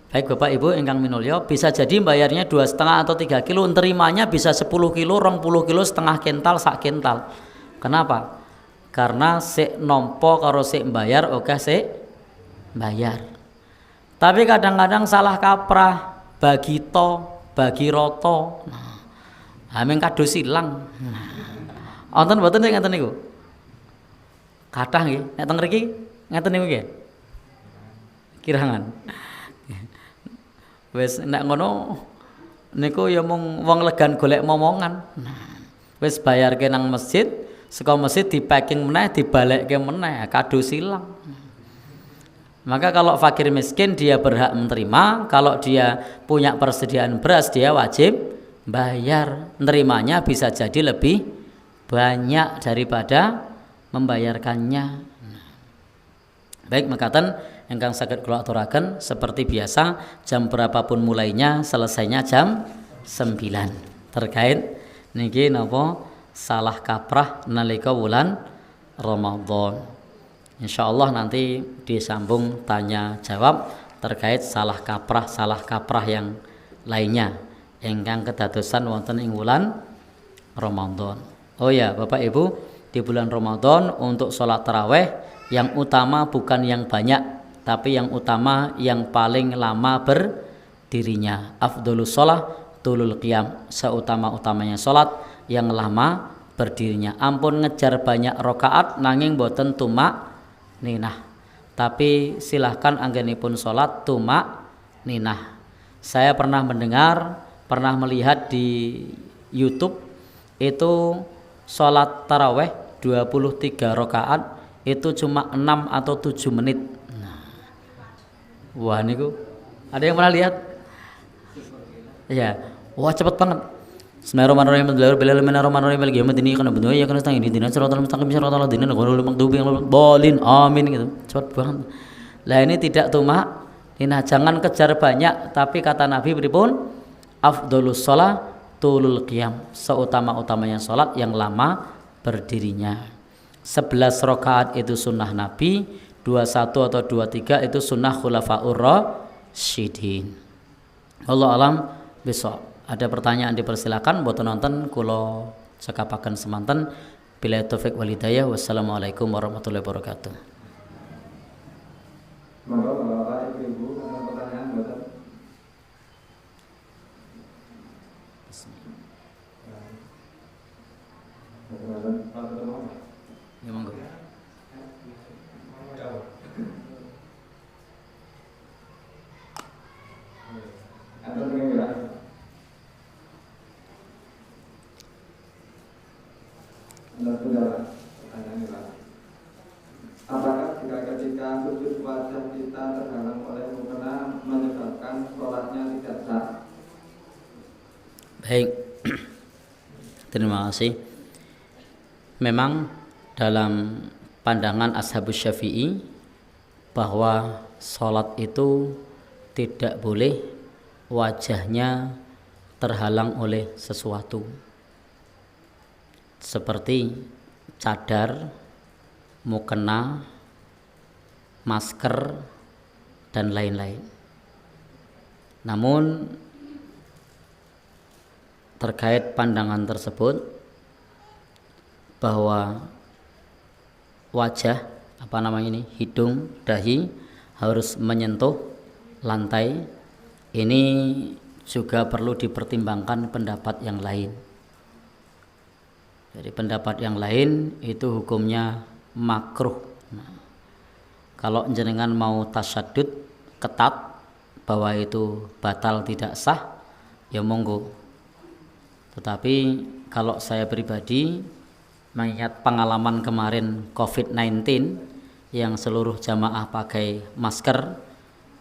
Baik Bapak Ibu ingkang minulya, bisa jadi bayarnya 2,5 atau 3 kilo, terimanya bisa 10 kilo, 20 kilo, setengah kental, sak kental. Kenapa? Karena sik nompo karo sik bayar, oke sik bayar. Tapi kadang-kadang salah kaprah, bagi to, bagi roto. Ameng kado silang. Wonten mboten sing ngeten niku? Kathah nggih, nek teng mriki ngeten niku nggih. Kirangan. Wis nek ngono niku ya mung wong legan golek momongan. Wis bayarke nang masjid, saka masjid di-packing meneh, dibalekke meneh, kado silang. Maka kalau fakir miskin dia berhak menerima, kalau dia punya persediaan beras dia wajib bayar. Nerimanya bisa jadi lebih banyak daripada membayarkannya. Baik makaten ingkang saged kula aturaken seperti biasa jam berapapun mulainya selesainya jam 9 terkait niki napa salah kaprah nalika wulan Ramadan. Insyaallah nanti disambung tanya jawab terkait salah kaprah yang lainnya ingkang kedadosan wonten ing wulan Ramadan. Oh ya Bapak Ibu, di bulan Ramadan untuk sholat taraweh yang utama bukan yang banyak, tapi yang utama yang paling lama berdirinya. Afdholus sholah tulul qiyam, seutama-utamanya sholat yang lama berdirinya. Ampun ngejar banyak rakaat nanging boten tumak ninah. Tapi silahkan anggenipun sholat tumak ninah. Saya pernah mendengar, pernah melihat di YouTube itu sholat taraweh 23 rakaat itu cuma 6 atau 7 menit. Nah, wah niku ada yang pernah lihat? Ya, wah cepet banget. Bismillahirrahmanirrahim. Bismillahirrahmanirrahim. Maliki yaumiddin. Kana bentuk ya kana setengah ini siratal mustaqim siratal ladzina ghairil maghdubi alaihim waladdallin. Amin gitu. Cepet banget. Lah ini tidak cuma nah, jangan kejar banyak, tapi kata Nabi pripun? Afdhalus shalah tulul qiyam. Seutama-utamanya salat yang lama berdirinya. 11 rakaat itu sunnah Nabi, 21 atau 23 itu sunnah khulafaur rasyidin. Allah alam besok. Ada pertanyaan dipersilakan, buat nonton kula cekapaken semanten. Bila taufik wal hidayah. Wassalamualaikum warahmatullahi wabarakatuh. Monggo Bapak Ibu ada pertanyaan buatan. Ya monggo. Ada pengira. Anda sudah pertanyaan Pak. Apakah jika ketika sujud wajah kita terhalang oleh mukena menyebabkan sholatnya tidak sah? Baik. Terima kasih. Memang dalam pandangan Ashabus Syafi'i bahwa sholat itu tidak boleh wajahnya terhalang oleh sesuatu seperti cadar, mukena, masker, dan lain-lain. Namun terkait pandangan tersebut bahwa wajah hidung, dahi harus menyentuh lantai, ini juga perlu dipertimbangkan pendapat yang lain. Jadi pendapat yang lain itu hukumnya makruh. Nah, kalau jenengan mau tasyadud ketat bahwa itu batal tidak sah, ya monggo. Tetapi kalau saya pribadi mengingat pengalaman kemarin COVID-19 yang seluruh jamaah pakai masker,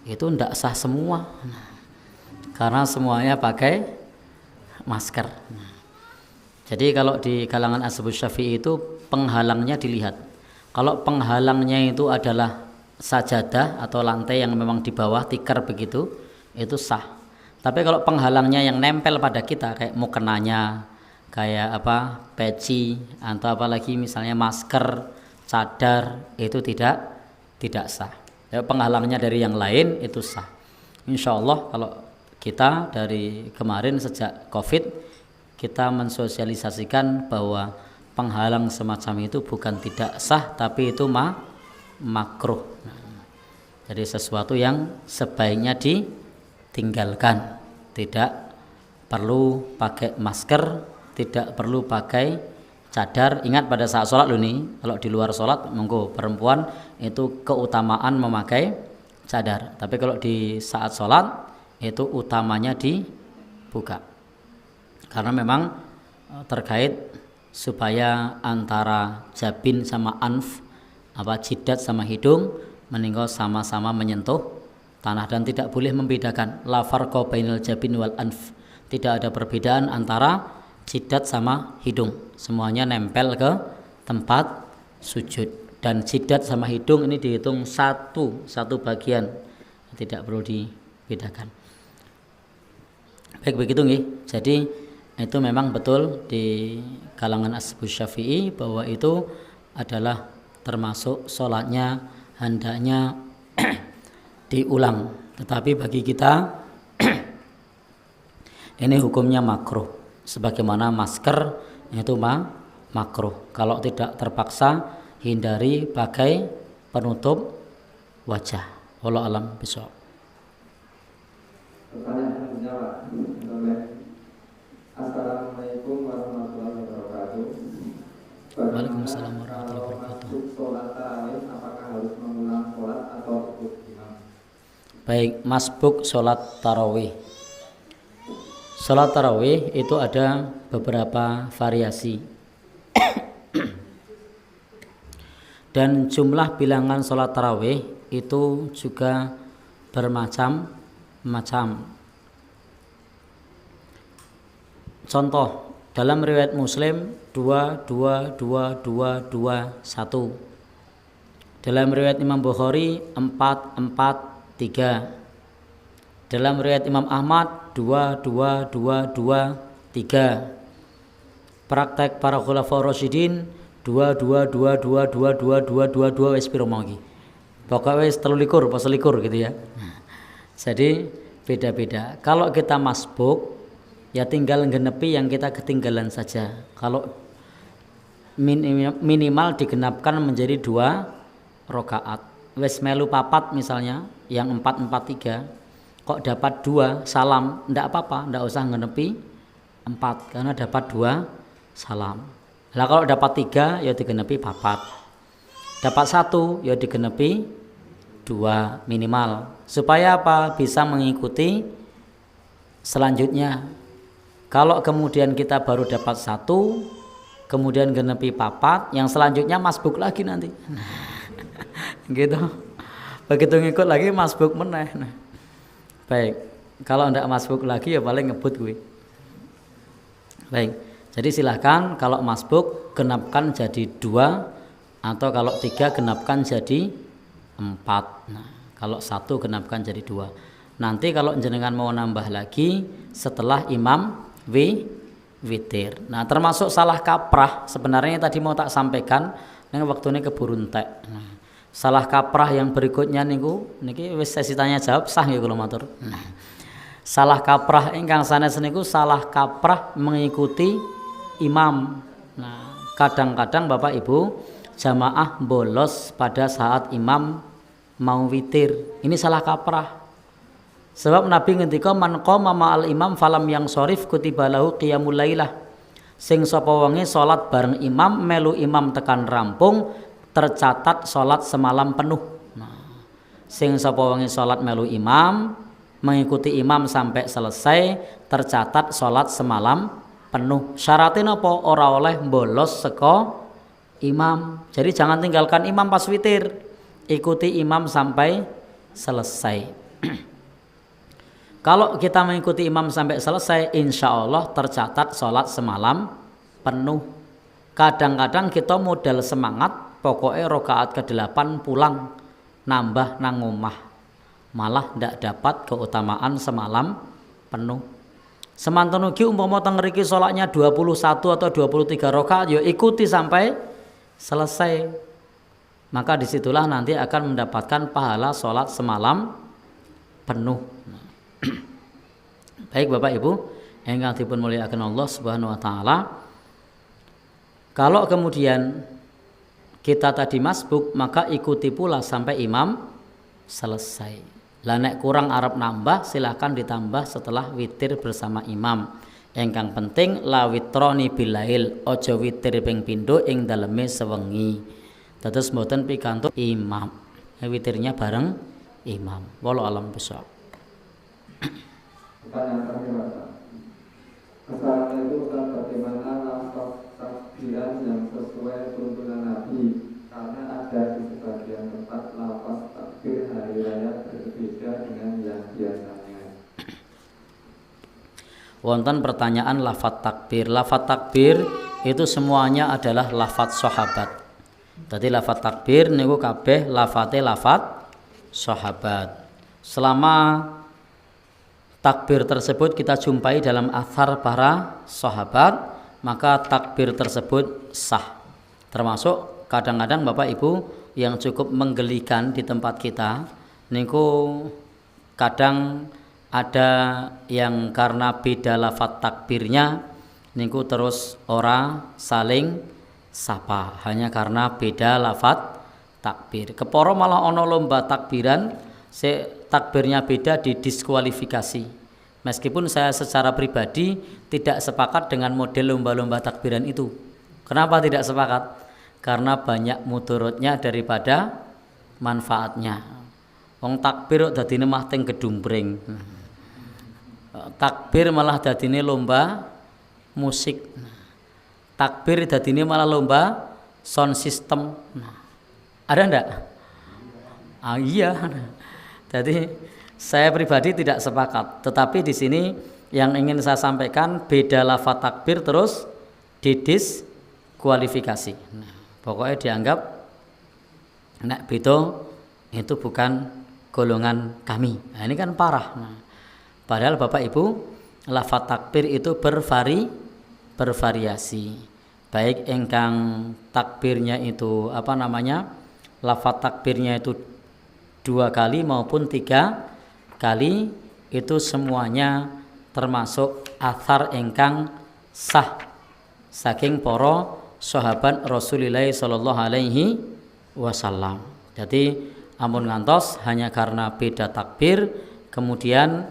itu tidak sah semua. Nah, karena semuanya pakai masker. Nah, jadi kalau di kalangan Ashabus Syafi'i itu penghalangnya dilihat. Kalau penghalangnya itu adalah sajadah atau lantai yang memang di bawah tikar begitu, itu sah. Tapi kalau penghalangnya yang nempel pada kita kayak mukenanya, kayak peci atau apalagi misalnya masker, cadar, itu tidak sah. Ya, penghalangnya dari yang lain itu sah. Insya Allah kalau kita dari kemarin sejak COVID kita mensosialisasikan bahwa penghalang semacam itu bukan tidak sah, tapi itu makruh. Jadi sesuatu yang sebaiknya ditinggalkan. Tidak perlu pakai masker, tidak perlu pakai cadar. Ingat pada saat sholat loh nih, kalau di luar sholat monggo perempuan itu keutamaan memakai cadar. Tapi kalau di saat sholat itu utamanya dibuka. Karena memang terkait supaya antara jabin sama anf, jidat sama hidung meninggal sama-sama menyentuh tanah dan tidak boleh membedakan la farqa bainal jabin wal anf. Tidak ada perbedaan antara jidat sama hidung. Semuanya nempel ke tempat sujud dan jidat sama hidung ini dihitung satu bagian. Tidak perlu dibedakan. Baik begitu nggih. Jadi itu memang betul di kalangan Ashabus Syafi'i bahwa itu adalah termasuk sholatnya hendaknya diulang. Tetapi bagi kita ini hukumnya makruh. Sebagaimana masker itu makruh. Kalau tidak terpaksa hindari pakai penutup wajah. Wallahu alam bishawab. Pertanyaan menjawab. Assalamualaikum warahmatullahi wabarakatuh. Waalaikumsalam warahmatullahi wabarakatuh. Sholat tarawih apakah harus mengulang sholat atau ikut imam? Baik, masbuk sholat tarawih. Salat tarawih itu ada beberapa variasi. Dan jumlah bilangan salat tarawih itu juga bermacam-macam. Contoh, dalam riwayat Muslim 2-2-2-2-2-1. Dalam riwayat Imam Bukhari 4-4-3. Dalam riwayat Imam Ahmad 2-2-2-2-3. Praktek para khulafaur rasyidin 2-2-2-2-2-2-2-2 wis piro mau iki. Pokoke wis 23 pas 21 gitu ya. Jadi beda-beda. Kalau kita masbuk ya tinggal genepi yang kita ketinggalan saja. Kalau minimal digenapkan menjadi 2 rakaat. Wis melu papat misalnya yang 4-4-3 kok dapat 2 salam, ndak apa-apa, ndak usah ngenepi 4 karena dapat 2 salam. Lah kalau dapat 3 ya digenepi papat. Dapat 1 ya digenepi 2 minimal. Supaya apa? Bisa mengikuti selanjutnya. Kalau kemudian kita baru dapat 1 kemudian genepi papat, yang selanjutnya masbuk lagi nanti. Gitu. Begitu ngikut lagi masbuk meneh. Nah. Baik, kalau ndak masbuk lagi ya paling ngebut gue. Baik, jadi silahkan kalau masbuk genapkan jadi 2 atau kalau 3 genapkan jadi 4. Nah, kalau 1 genapkan jadi 2. Nanti kalau jenengan mau nambah lagi setelah imam witir. Nah, termasuk salah kaprah sebenarnya tadi mau tak sampaikan, ning waktune keburu entek. Nah, salah kaprah yang berikutnya niku niki wis sesi tanya jawab sah nggih kula matur. Salah kaprah ingkang sanes niku salah kaprah mengikuti imam. Nah, kadang-kadang Bapak Ibu jamaah bolos pada saat imam mau witir. Ini salah kaprah. Sebab Nabi ngendika man qama ma'al imam falam yang sorif kutiba lahu qiyamul lailah. Sing sapa wonge salat bareng imam melu imam tekan rampung tercatat sholat semalam penuh. Nah, sing sapa wonge sholat melu imam mengikuti imam sampai selesai tercatat sholat semalam penuh. Syaratnya apa? Ora oleh bolos saka imam. Jadi jangan tinggalkan imam pas witir, ikuti imam sampai selesai. Kalau kita mengikuti imam sampai selesai, insya Allah tercatat sholat semalam penuh. Kadang-kadang kita modal semangat pokoknya rakaat ke-8 pulang nambah nang omah, malah ndak dapat keutamaan semalam penuh. Semanten ugi umpama teng mriki salatnya 21 atau 23 rakaat ya ikuti sampai selesai. Maka disitulah nanti akan mendapatkan pahala salat semalam penuh. Baik Bapak Ibu ingkang dipun mulyakaken Allah Subhanahu wa taala. Kalau kemudian kita tadi masbuk maka ikuti pula sampai imam selesai. Lah nek kurang arep nambah silahkan ditambah setelah witir bersama imam. Ingkang penting la witroni bilail, aja witir ping pindho ing daleme sewengi. Dados mboten pikantuk imam. Witirnya bareng imam. Wallahu alam bisawab. Pertanyaan terakhir Pak. Kesalahan itu bagaimana lafaz takbiran yang sesuai tuntunan Nabi, karena ada di sebagian tempat lafaz takbir hari raya berbeda dengan yang biasanya. Wonten pertanyaan lafaz takbir. Lafaz takbir itu semuanya adalah lafaz sahabat. Jadi lafaz takbir niku kabeh lafate lafaz sahabat. Selama takbir tersebut kita jumpai dalam athar para sahabat, maka takbir tersebut sah. Termasuk kadang-kadang Bapak Ibu yang cukup menggelikan di tempat kita niku kadang ada yang karena beda lafaz takbirnya niku terus ora saling sapa hanya karena beda lafaz takbir. Keporo malah ono lomba takbiran, takbirnya beda didiskualifikasi. Meskipun saya secara pribadi tidak sepakat dengan model lomba-lomba takbiran itu. Kenapa tidak sepakat? Karena banyak mudaratnya daripada manfaatnya. Wong takbir dadine mah teng gedumbreng. takbir malah dadine lomba musik. Takbir dadine malah lomba sound system. Ada ndak? Iya. Jadi saya pribadi tidak sepakat. Tetapi di sini yang ingin saya sampaikan beda lafaz takbir terus didiskualifikasi. Pokoknya dianggap nek beda itu bukan golongan kami. Nah, ini kan parah. Padahal Bapak Ibu, lafaz takbir itu bervariasi. Baik ingkang takbirnya itu lafaz takbirnya itu 2 kali maupun 3 kali, itu semuanya termasuk athar ingkang sah saking para sahabat Rasulullah sallallahu alaihi wasallam. Jadi ampun ngantos hanya karena beda takbir kemudian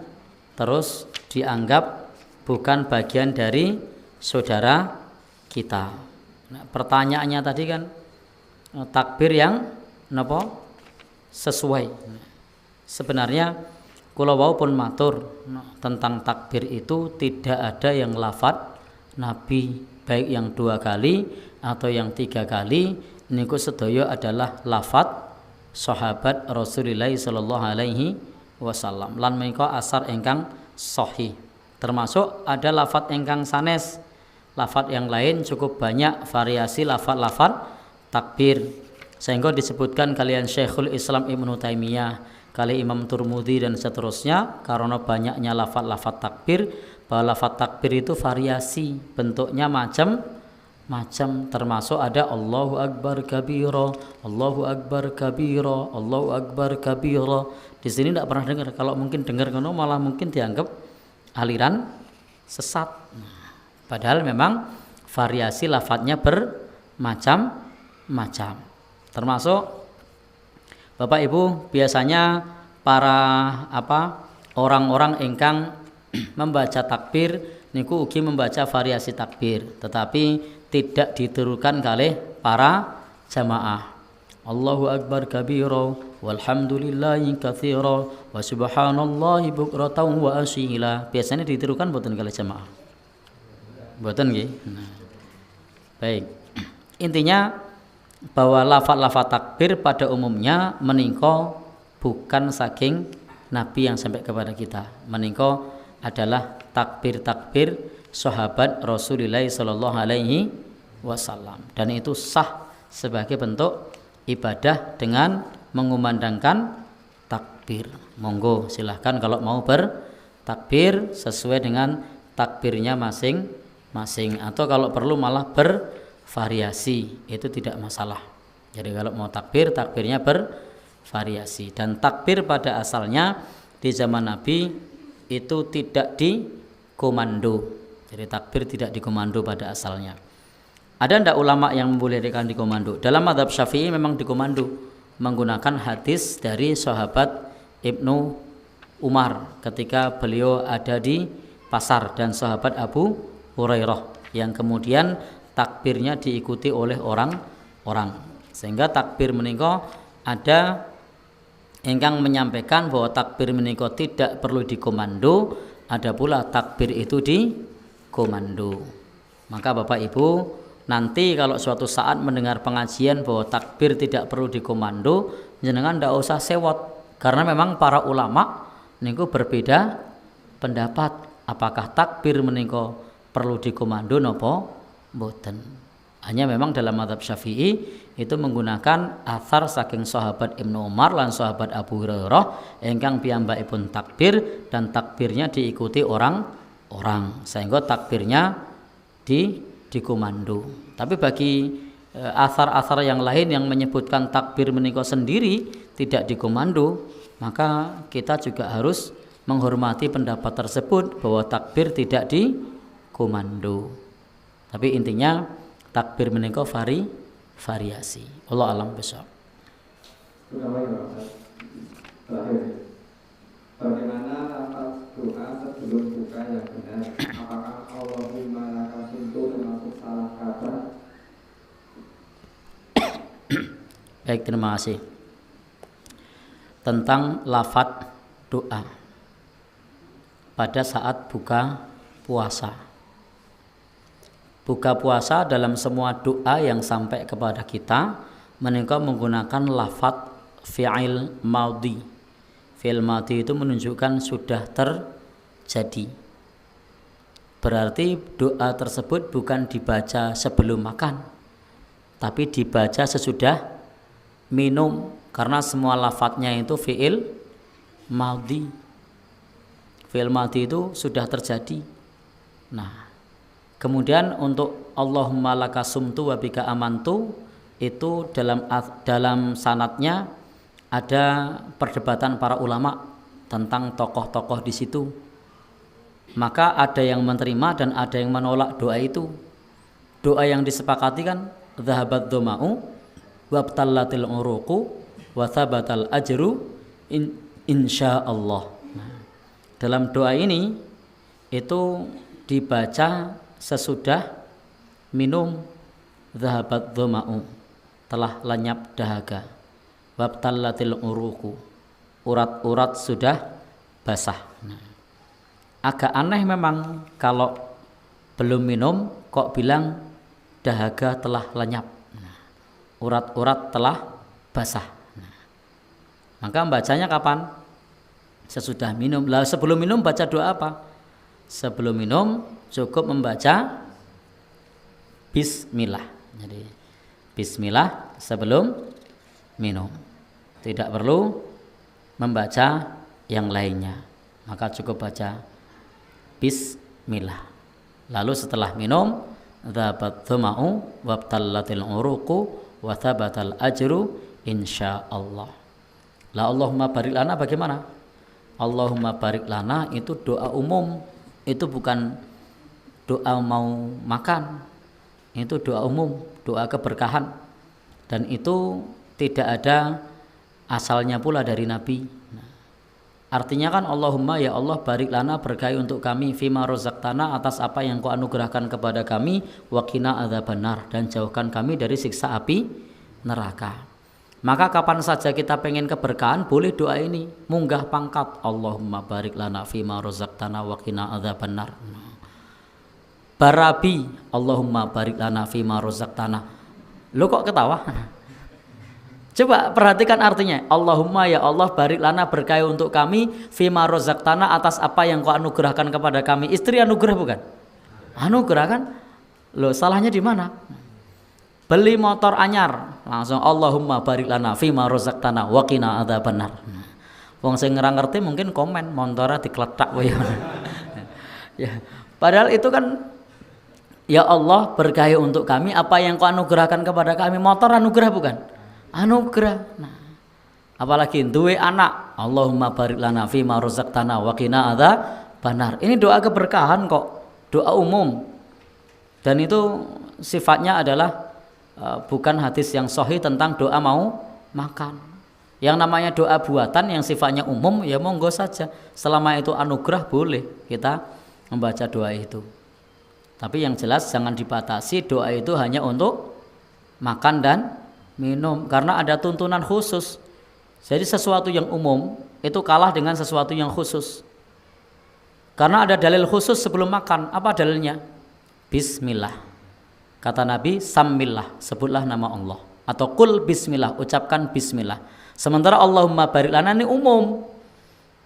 terus dianggap bukan bagian dari saudara kita. Nah, pertanyaannya tadi kan takbir yang sesuai. Sebenarnya kula wau pun matur tentang takbir itu tidak ada yang lafadz Nabi baik yang 2 kali atau yang 3 kali niku sedaya adalah lafadz sahabat Rasulullah sallallahu alaihi wasallam lan menika asar ingkang sahih. Termasuk ada lafadz ingkang sanes. Lafadz yang lain cukup banyak variasi lafadz takbir. Sehingga disebutkan kalian Syekhul Islam Ibnu Taimiyah, kali Imam Turmudi dan seterusnya karena banyaknya lafadz takbir, bahwa lafadz takbir itu variasi, bentuknya macam-macam, termasuk ada Allahu Akbar kabira, Allahu Akbar kabira, Allahu Akbar kabira. Di sini tidak pernah dengar. Kalau mungkin dengar kono malah mungkin dianggap aliran sesat. Padahal memang variasi lafadznya bermacam-macam. Termasuk Bapak Ibu biasanya para orang-orang ingkang membaca takbir niku ugi membaca variasi takbir, tetapi tidak ditirukan oleh para jamaah. Allahu Akbar kabira walhamdulillahi katsira wa subhanallahi bukratan wa asila. Biasanya ditirukan mboten kalih jamaah. Mboten nggih. Baik. Intinya bahwa lafaz-lafaz takbir pada umumnya menika bukan saking Nabi yang sampai kepada kita. Menika adalah takbir-takbir sahabat Rasulullah sallallahu alaihi wasallam, dan itu sah sebagai bentuk ibadah dengan mengumandangkan takbir. Monggo silahkan kalau mau bertakbir sesuai dengan takbirnya masing-masing, atau kalau perlu malah bervariasi, itu tidak masalah. Jadi kalau mau takbir, takbirnya bervariasi. Dan takbir pada asalnya di zaman Nabi itu tidak dikomando. Jadi takbir tidak dikomando pada asalnya. Ada ndak ulama yang membolehkan dikomando? Dalam mazhab Syafi'i memang dikomando menggunakan hadis dari sahabat Ibnu Umar ketika beliau ada di pasar, dan sahabat Abu Hurairah yang kemudian takbirnya diikuti oleh orang-orang, sehingga takbir menika ada ingkang menyampaikan bahwa takbir menika tidak perlu dikomando, ada pula takbir itu dikomando. Maka Bapak Ibu nanti kalau suatu saat mendengar pengajian bahwa takbir tidak perlu dikomando, jenengan ndak usah sewot, karena memang para ulama niku berbeda pendapat apakah takbir menika perlu dikomando napa mboten. Hanya memang dalam mazhab Syafi'i itu menggunakan athar saking sahabat Ibnu Umar lan sahabat Abu Hurairah ingkang piyambakipun takbir, dan takbirnya diikuti orang-orang, sehingga takbirnya dikomando. Tapi bagi athar-athar yang lain yang menyebutkan takbir menika sendiri tidak dikomando, maka kita juga harus menghormati pendapat tersebut bahwa takbir tidak dikomando. Tapi intinya takbir menika variasi. Allah alam besok. Bagaimana atas doa sebelum buka yang benar? Apakah Allahumma laka sumtu termasuk salah kata? Baik, terima kasih. Tentang lafadz doa. pada saat buka puasa. Buka puasa dalam semua doa yang sampai kepada kita menika menggunakan lafadz fi'il madhi. Fi'il madhi itu menunjukkan sudah terjadi. Berarti doa tersebut bukan dibaca sebelum makan, tapi dibaca sesudah minum, karena semua lafadznya itu fi'il madhi. Fi'il madhi itu sudah terjadi. Nah, kemudian untuk Allahumma laka sumtu wa bika amantu, itu dalam sanadnya ada perdebatan para ulama tentang tokoh-tokoh di situ. Maka ada yang menerima dan ada yang menolak doa itu. Doa yang disepakati kan dhahabat dhama'u wabtallatil uruqu wa thabatal ajru insyaallah. Nah, dalam doa ini itu dibaca sesudah minum. Dhahabat dhama'u, telah lenyap dahaga. Wabtallatil uruqu, urat-urat sudah basah. Nah, agak aneh memang kalau belum minum kok bilang dahaga telah lenyap, urat-urat telah basah. Maka bacanya kapan? Sesudah minum. Lah sebelum minum baca doa apa? Sebelum minum cukup membaca bismillah. Jadi bismillah sebelum minum. Tidak perlu membaca yang lainnya. Maka cukup baca bismillah. Lalu setelah minum dhahabat dhama'u wabtallatil uruqu wa thabatal ajru insyaallah. La Allahumma barik lana bagaimana? Allahumma barik lana itu doa umum, itu bukan doa mau makan. Itu doa umum, doa keberkahan, dan itu tidak ada asalnya pula dari Nabi. Artinya kan Allahumma ya Allah barik lana, berkahi untuk kami fima rozaqtana, atas apa yang kau anugerahkan kepada kami, waqina adzabannar, dan jauhkan kami dari siksa api neraka. Maka kapan saja kita pengen keberkahan boleh doa ini, munggah pangkat Allahumma barik lana fima rozaqtana waqina adzabannar. Barabi Allahumma barik lana fima rozaqtana. Lo kok ketawa? Coba perhatikan artinya. Allahumma ya Allah barik lana, berkahi untuk kami fima rozaqtana, atas apa yang kau anugerahkan kepada kami. Istri anugerah bukan? Anugerah kan? Loh, salahnya di mana? Beli motor anyar, langsung Allahumma barik lana fima rozaqtana waqina adzabannar. Wong sing ngerti mungkin komen motornya dikletak wae. Ya, padahal itu kan ya Allah berkahi untuk kami apa yang kau anugerahkan kepada kami. Motor anugerah bukan? Anugerah. Nah, apalagi duwe anak, Allahumma barik lana fima rozaqtana wa qina adzabannar. Ini doa keberkahan kok, doa umum. Dan itu sifatnya adalah bukan hadis yang sahih tentang doa mau makan. Yang namanya doa buatan yang sifatnya umum ya monggo saja. Selama itu anugerah boleh kita membaca doa itu. Tapi yang jelas jangan dibatasi doa itu hanya untuk makan dan minum, karena ada tuntunan khusus. Jadi sesuatu yang umum itu kalah dengan sesuatu yang khusus. Karena ada dalil khusus sebelum makan. Apa dalilnya? Bismillah. Kata Nabi, sammillah, sebutlah nama Allah. Atau kul bismillah, ucapkan bismillah. Sementara Allahumma barik lana ini umum.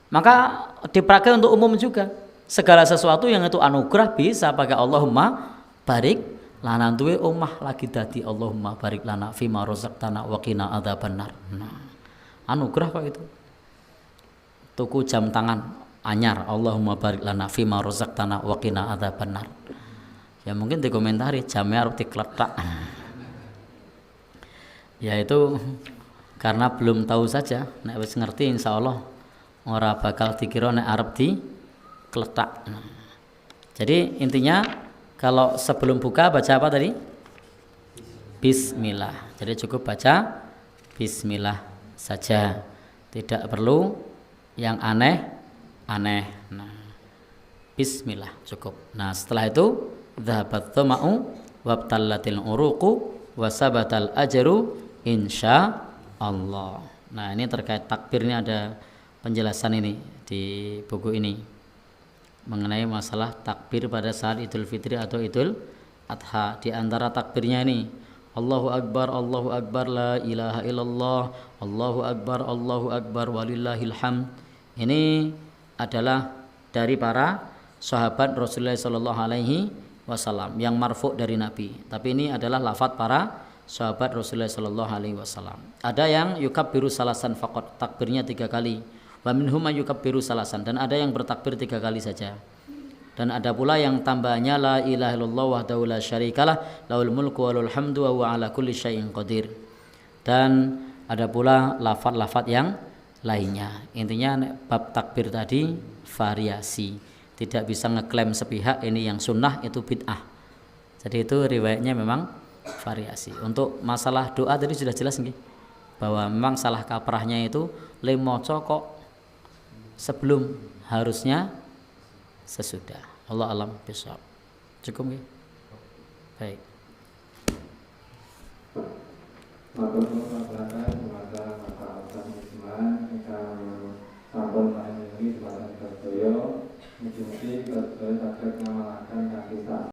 Maka dipakai untuk umum juga. Segala sesuatu yang itu anugerah bisa pakai Allahumma barik lana. Duwe omah lagi dadi Allahumma barik lana fima rozaqtana wa qina adzabannar. Nah, anugerah kok itu. Tuku jam tangan anyar Allahumma barik lana fima rozaqtana wa qina adzabannar. Ya mungkin dikomentari jamnya harus dikletak. Ya itu karena belum tahu saja. Nek wis ngerti insyaallah ora bakal dikira nek arep dikletak. Nah, jadi intinya kalau sebelum buka baca apa tadi? Bismillah. Jadi cukup baca bismillah saja. Tidak perlu yang aneh-aneh. Nah, bismillah cukup. Nah, setelah itu dhahabat dhama'u wabtallatil uruqu wasabatal ajru insyaallah. Nah, ini terkait takbir, ini ada penjelasan ini di buku ini. mengenai masalah takbir pada saat Idul Fitri atau Idul Adha. Di antara takbirnya ini Allahu Akbar, la ilaha illallah, Allahu Akbar, walillahil hamd. Ini adalah dari para sahabat Rasulullah sallallahu alaihi wasallam yang marfu' dari Nabi. Tapi ini adalah lafaz para sahabat Rasulullah sallallahu alaihi wasallam. Ada yang yukabbiru salasan faqat, takbirnya 3 kali. Wa minhum may yukabbiru salasan, dan ada yang bertakbir 3 kali saja. Dan ada pula yang tambahannya la ilaha illallah wahdahu la syarikalah lahul mulku wa lahul hamdu wa huwa ala kulli syai'in qadir. Dan ada pula lafaz-lafaz yang lainnya. Intinya bab takbir tadi variasi. Tidak bisa ngeklaim sepihak ini yang sunnah itu bid'ah. Jadi itu riwayatnya memang variasi. Untuk masalah doa tadi sudah jelas nggih, bahwa memang salah kaprahnya itu lemoco kok sebelum, harusnya sesudah. Allah alam bisawab. Cukup nggih? Baik. Matur nuwun masyarakat, semoga Bapak musliman ingkang sampun maringi dumateng sedaya mugi-mugi sedaya saged ngamalaken kanthi